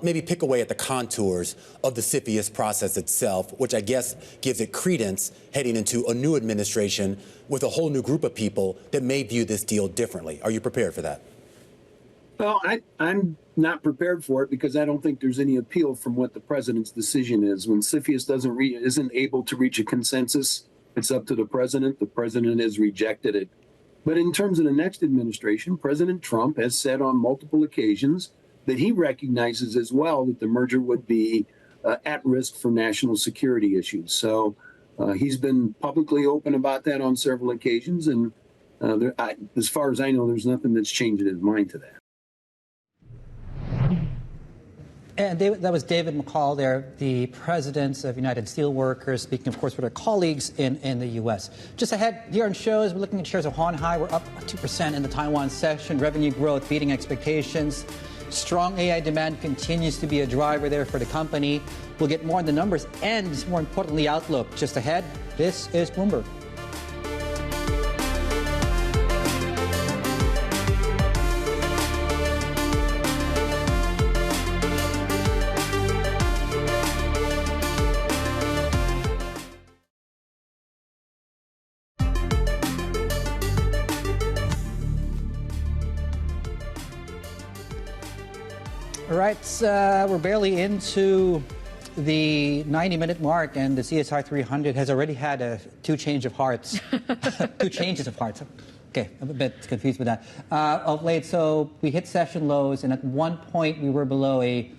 maybe pick away at the contours of the CFIUS process itself, which I guess gives it credence heading into a new administration with a whole new group of people that may view this deal differently. Are you prepared for that? Well, I'm not prepared for it because I don't think there's any appeal from what the president's decision is. When CFIUS isn't able to reach a consensus, it's up to the president. The president has rejected it. But in terms of the next administration, President Trump has said on multiple occasions that he recognizes as well that the merger would be at risk for national security issues. So he's been publicly open about that on several occasions. And as far as I know, there's nothing that's changed his mind to that. And that was David McCall there, the president of United Steelworkers, speaking, of course, with our colleagues in the U.S. Just ahead here on shows, we're looking at shares of Hon Hai. We're up 2% in the Taiwan session. Revenue growth beating expectations. Strong AI demand continues to be a driver there for the company. We'll get more on the numbers and, more importantly, outlook. Just ahead, this is Bloomberg. All right, we're barely into the 90-minute mark, and the CSI 300 has already had two changes of hearts. Okay, I'm a bit confused with that. Of late, so we hit session lows, and at one point we were below a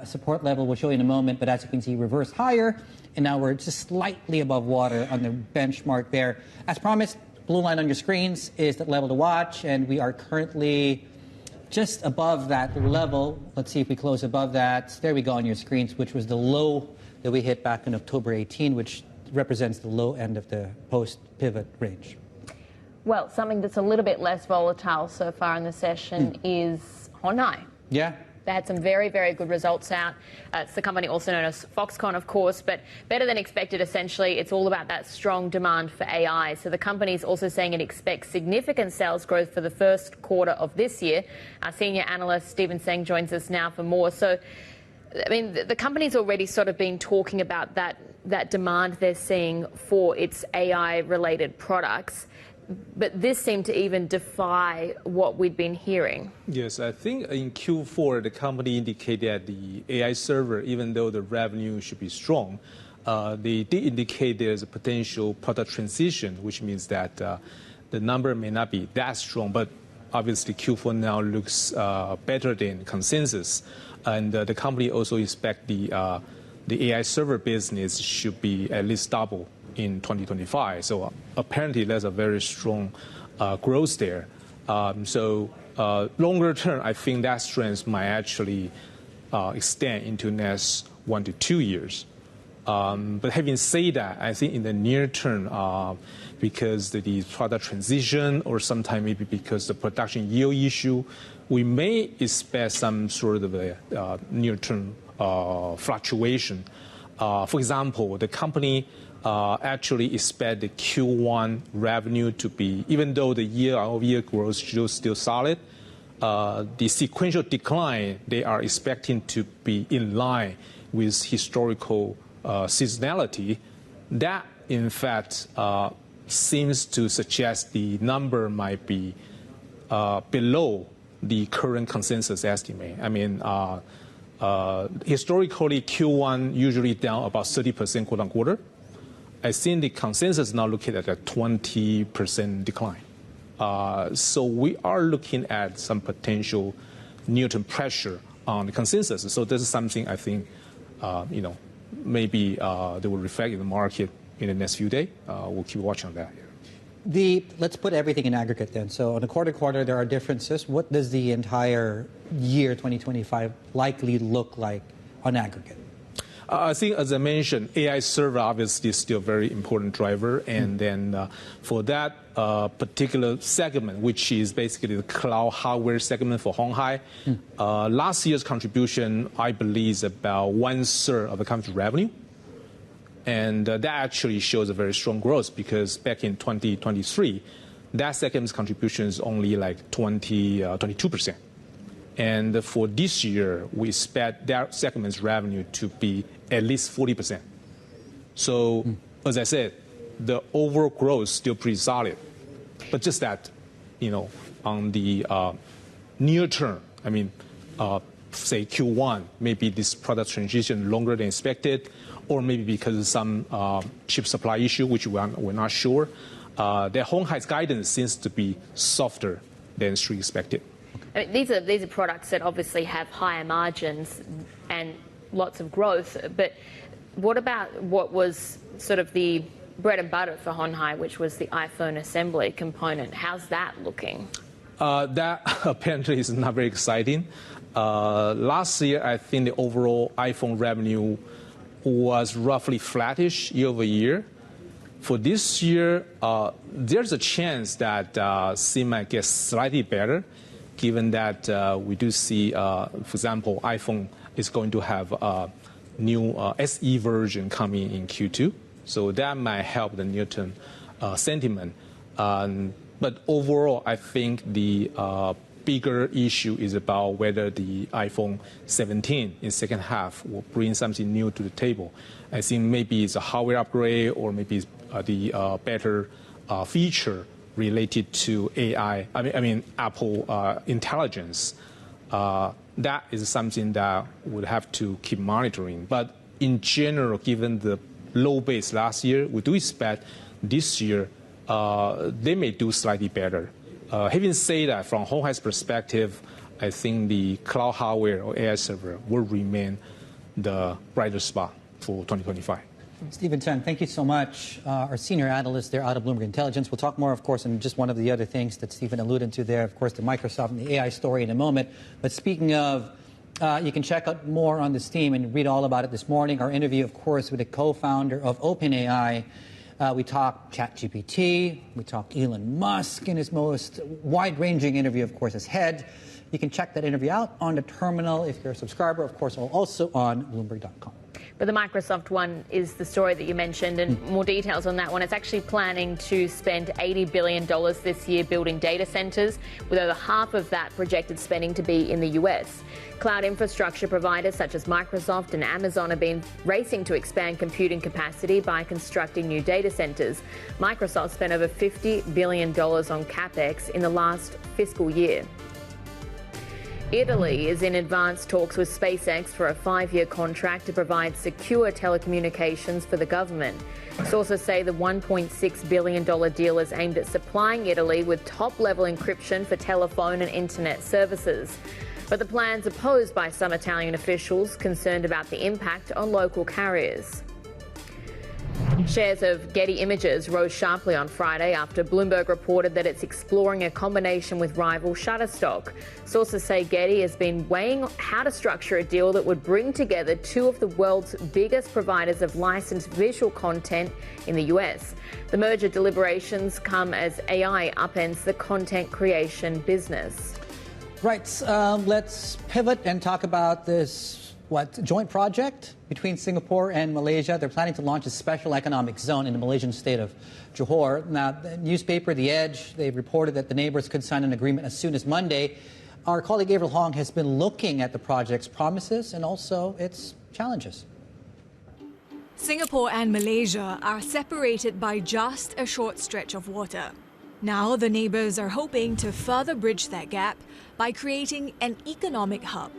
support level we'll show you in a moment, but as you can see, reversed higher, and now we're just slightly above water on the benchmark there. As promised, blue line on your screens is the level to watch, and we are currently just above that level. Let's see if we close above that. There we go on your screens, which was the low that we hit back in October 18, which represents the low end of the post-pivot range. Well, something that's a little bit less volatile so far in the session is Hon Hai. Yeah. They had some very, very good results out. It's the company also known as Foxconn, of course, but better than expected, essentially. It's all about that strong demand for AI. So the company is also saying it expects significant sales growth for the first quarter of this year. Our senior analyst, Stephen Seng, joins us now for more. So, I mean, the company's already sort of been talking about that demand they're seeing for its AI-related products. But this seemed to even defy what we'd been hearing. Yes, I think in Q4, the company indicated that the AI server, even though the revenue should be strong, they did indicate there's a potential product transition, which means that the number may not be that strong. But obviously, Q4 now looks better than consensus. And the company also expects the AI server business should be at least double in 2025. So apparently there's a very strong growth there. Longer term, I think that strength might actually extend into the next 1 to 2 years. But having said that, I think in the near term, because the product transition or sometime maybe because the production yield issue, we may expect some sort of a near-term fluctuation. For example, the company actually expect the Q1 revenue to be, even though the year-over-year growth is still solid, the sequential decline they are expecting to be in line with historical seasonality. That, in fact, seems to suggest the number might be below the current consensus estimate. I mean, historically, Q1 usually down about 30% quarter-on-quarter. I think the consensus now looking at a 20% decline. So we are looking at some potential near-term pressure on the consensus. So this is something I think, maybe they will reflect in the market in the next few days. We'll keep watching on that. Let's put everything in aggregate then. So on a quarter-to-quarter, there are differences. What does the entire year 2025 likely look like on aggregate? I think, as I mentioned, AI server obviously is still a very important driver. And then for that particular segment, which is basically the cloud hardware segment for Hon Hai, last year's contribution, I believe, is about 1/3 of the company's revenue. And that actually shows a very strong growth because back in 2023, that segment's contribution is only like 22%. And for this year, we expect that segment's revenue to be at least 40%. So, as I said, the overall growth is still pretty solid. But just that, on the near term, I mean, say Q1, maybe this product transition longer than expected, or maybe because of some chip supply issue, which we're not sure. The Hon Hai's guidance seems to be softer than Street expected. I mean, these are products that obviously have higher margins and lots of growth. But what about what was sort of the bread and butter for Hon Hai, which was the iPhone assembly component? How's that looking? That apparently is not very exciting. Last year, I think the overall iPhone revenue was roughly flattish year over year. For this year, there's a chance that it might get slightly better, given that we do see, for example, iPhone is going to have a new SE version coming in Q2. So that might help the near-term sentiment. But overall, I think the bigger issue is about whether the iPhone 17 in second half will bring something new to the table. I think maybe it's a hardware upgrade or maybe it's the better feature related to AI, I mean Apple intelligence. That is something that would have to keep monitoring. But in general, given the low base last year, we do expect this year they may do slightly better. Having said that, from Hon Hai's perspective, I think the cloud hardware or AI server will remain the brighter spot for 2025. Stephen Chen, thank you so much. Our senior analyst there out of Bloomberg Intelligence. We'll talk more, of course, on just one of the other things that Stephen alluded to there, of course, the Microsoft and the AI story in a moment. But speaking of, you can check out more on this theme and read all about it this morning. Our interview, of course, with the co-founder of OpenAI. We talked ChatGPT. We talked Elon Musk in his most wide-ranging interview, of course, as head. You can check that interview out on the terminal if you're a subscriber, of course, or also on Bloomberg.com. But the Microsoft one is the story that you mentioned, and more details on that one. It's actually planning to spend $80 billion this year building data centers, with over half of that projected spending to be in the US. Cloud infrastructure providers such as Microsoft and Amazon have been racing to expand computing capacity by constructing new data centers. Microsoft spent over $50 billion on CapEx in the last fiscal year. Italy is in advanced talks with SpaceX for a 5-year contract to provide secure telecommunications for the government. Sources say the $1.6 billion deal is aimed at supplying Italy with top-level encryption for telephone and internet services. But the plan's opposed by some Italian officials concerned about the impact on local carriers. Shares of Getty Images rose sharply on Friday after Bloomberg reported that it's exploring a combination with rival Shutterstock. Sources say Getty has been weighing how to structure a deal that would bring together two of the world's biggest providers of licensed visual content in the US. The merger deliberations come as AI upends the content creation business. Right, let's pivot and talk about this joint project between Singapore and Malaysia. They're planning to launch a special economic zone in the Malaysian state of Johor. Now, the newspaper The Edge, they've reported that the neighbors could sign an agreement as soon as Monday. Our colleague Gabriel Hong has been looking at the project's promises and also its challenges. Singapore and Malaysia are separated by just a short stretch of water. Now, the neighbors are hoping to further bridge that gap by creating an economic hub.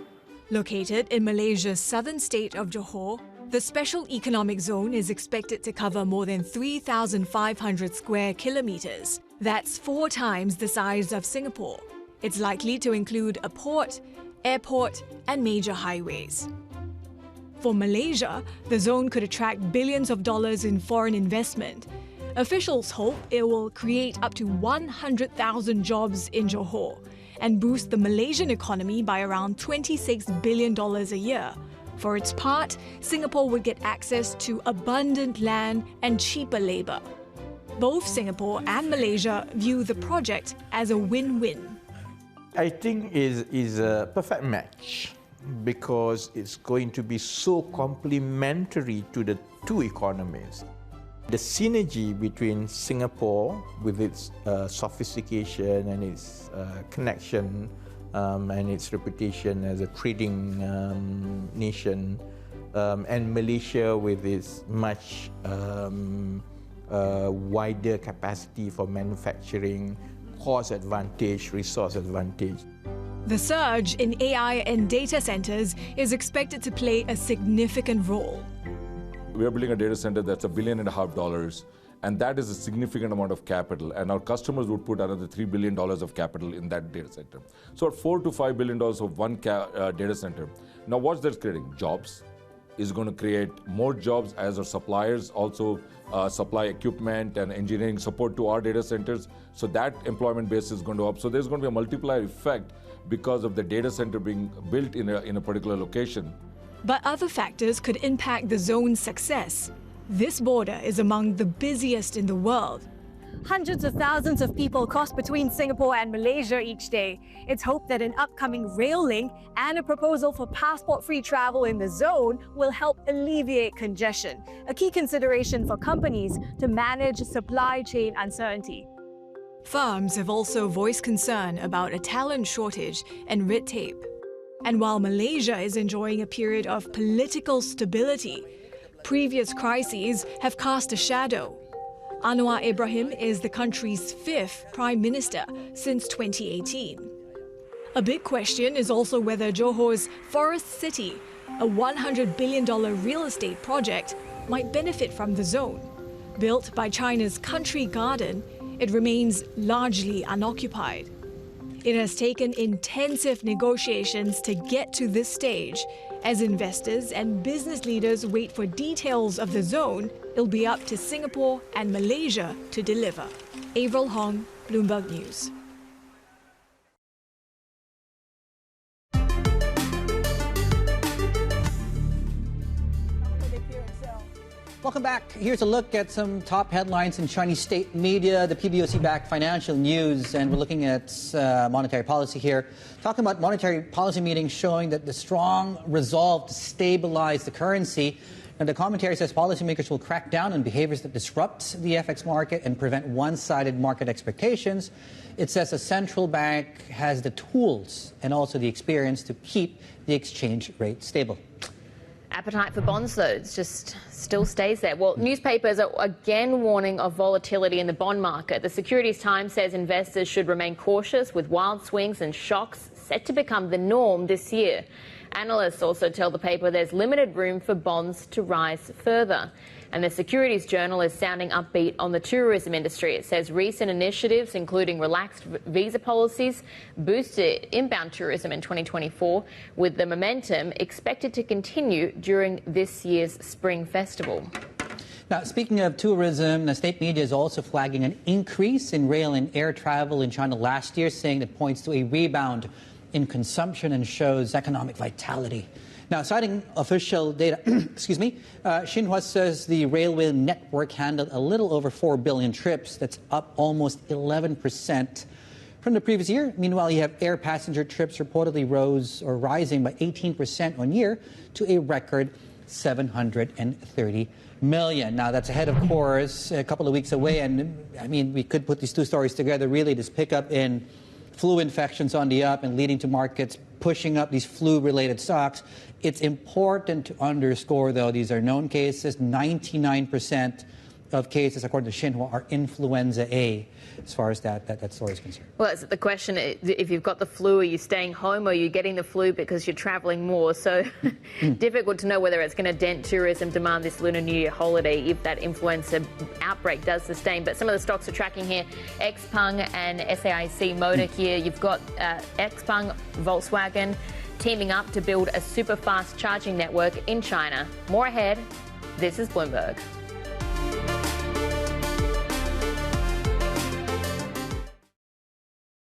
Located in Malaysia's southern state of Johor, the Special Economic Zone is expected to cover more than 3,500 square kilometers. That's 4 times the size of Singapore. It's likely to include a port, airport, and major highways. For Malaysia, the zone could attract billions of dollars in foreign investment. Officials hope it will create up to 100,000 jobs in Johor and boost the Malaysian economy by around $26 billion a year. For its part, Singapore would get access to abundant land and cheaper labor. Both Singapore and Malaysia view the project as a win-win. I think is a perfect match because it's going to be so complementary to the two economies. The synergy between Singapore with its sophistication and its connection and its reputation as a trading nation, and Malaysia with its much wider capacity for manufacturing, cost advantage, resource advantage. The surge in AI and data centers is expected to play a significant role. We are building a data center that's $1.5 billion, and that is a significant amount of capital. And our customers would put another $3 billion of capital in that data center. So at $4 to $5 billion of one data center. Now what's that creating? Jobs. Is going to create more jobs as our suppliers also supply equipment and engineering support to our data centers. So that employment base is going to up. So there's going to be a multiplier effect because of the data center being built in a particular location. But other factors could impact the zone's success. This border is among the busiest in the world. Hundreds of thousands of people cross between Singapore and Malaysia each day. It's hoped that an upcoming rail link and a proposal for passport-free travel in the zone will help alleviate congestion, a key consideration for companies to manage supply chain uncertainty. Firms have also voiced concern about a talent shortage and red tape. And while Malaysia is enjoying a period of political stability, previous crises have cast a shadow. Anwar Ibrahim is the country's 5th Prime Minister since 2018. A big question is also whether Johor's Forest City, a $100 billion real estate project, might benefit from the zone. Built by China's Country Garden, it remains largely unoccupied. It has taken intensive negotiations to get to this stage. As investors and business leaders wait for details of the zone, it'll be up to Singapore and Malaysia to deliver. Avril Hong, Bloomberg News. Welcome back. Here's a look at some top headlines in Chinese state media, the PBOC-backed financial news, and we're looking at monetary policy here. Talking about monetary policy meetings showing that the strong resolve to stabilize the currency. And the commentary says policymakers will crack down on behaviors that disrupt the FX market and prevent one-sided market expectations. It says the central bank has the tools and also the experience to keep the exchange rate stable. Appetite for bonds, though, it's just still stays there. Well, newspapers are again warning of volatility in the bond market. The Securities Times says investors should remain cautious with wild swings and shocks set to become the norm this year. Analysts also tell the paper there's limited room for bonds to rise further. And the Securities Journal is sounding upbeat on the tourism industry. It says recent initiatives, including relaxed visa policies, boosted inbound tourism in 2024, with the momentum expected to continue during this year's Spring Festival. Now, speaking of tourism, the state media is also flagging an increase in rail and air travel in China last year, saying it points to a rebound in consumption and shows economic vitality. Now, citing official data, Xinhua says the railway network handled a little over 4 billion trips. That's up almost 11% from the previous year. Meanwhile, you have air passenger trips reportedly rising by 18% on year to a record 730 million. Now, that's ahead, of course, a couple of weeks away. And, I mean, we could put these two stories together, really, this pickup in flu infections on the up and leading to markets pushing up these flu-related stocks. It's important to underscore, though, these are known cases. 99% of cases, according to Xinhua, are influenza A, as far as that story is concerned. Well, it's the question, if you've got the flu, are you staying home or are you getting the flu because you're travelling more? So difficult to know whether it's going to dent tourism demand this Lunar New Year holiday if that influenza outbreak does sustain. But some of the stocks are tracking here. Xpeng and SAIC Motor here. You've got Xpeng, Volkswagen, teaming up to build a super fast charging network in China. More ahead. This is Bloomberg.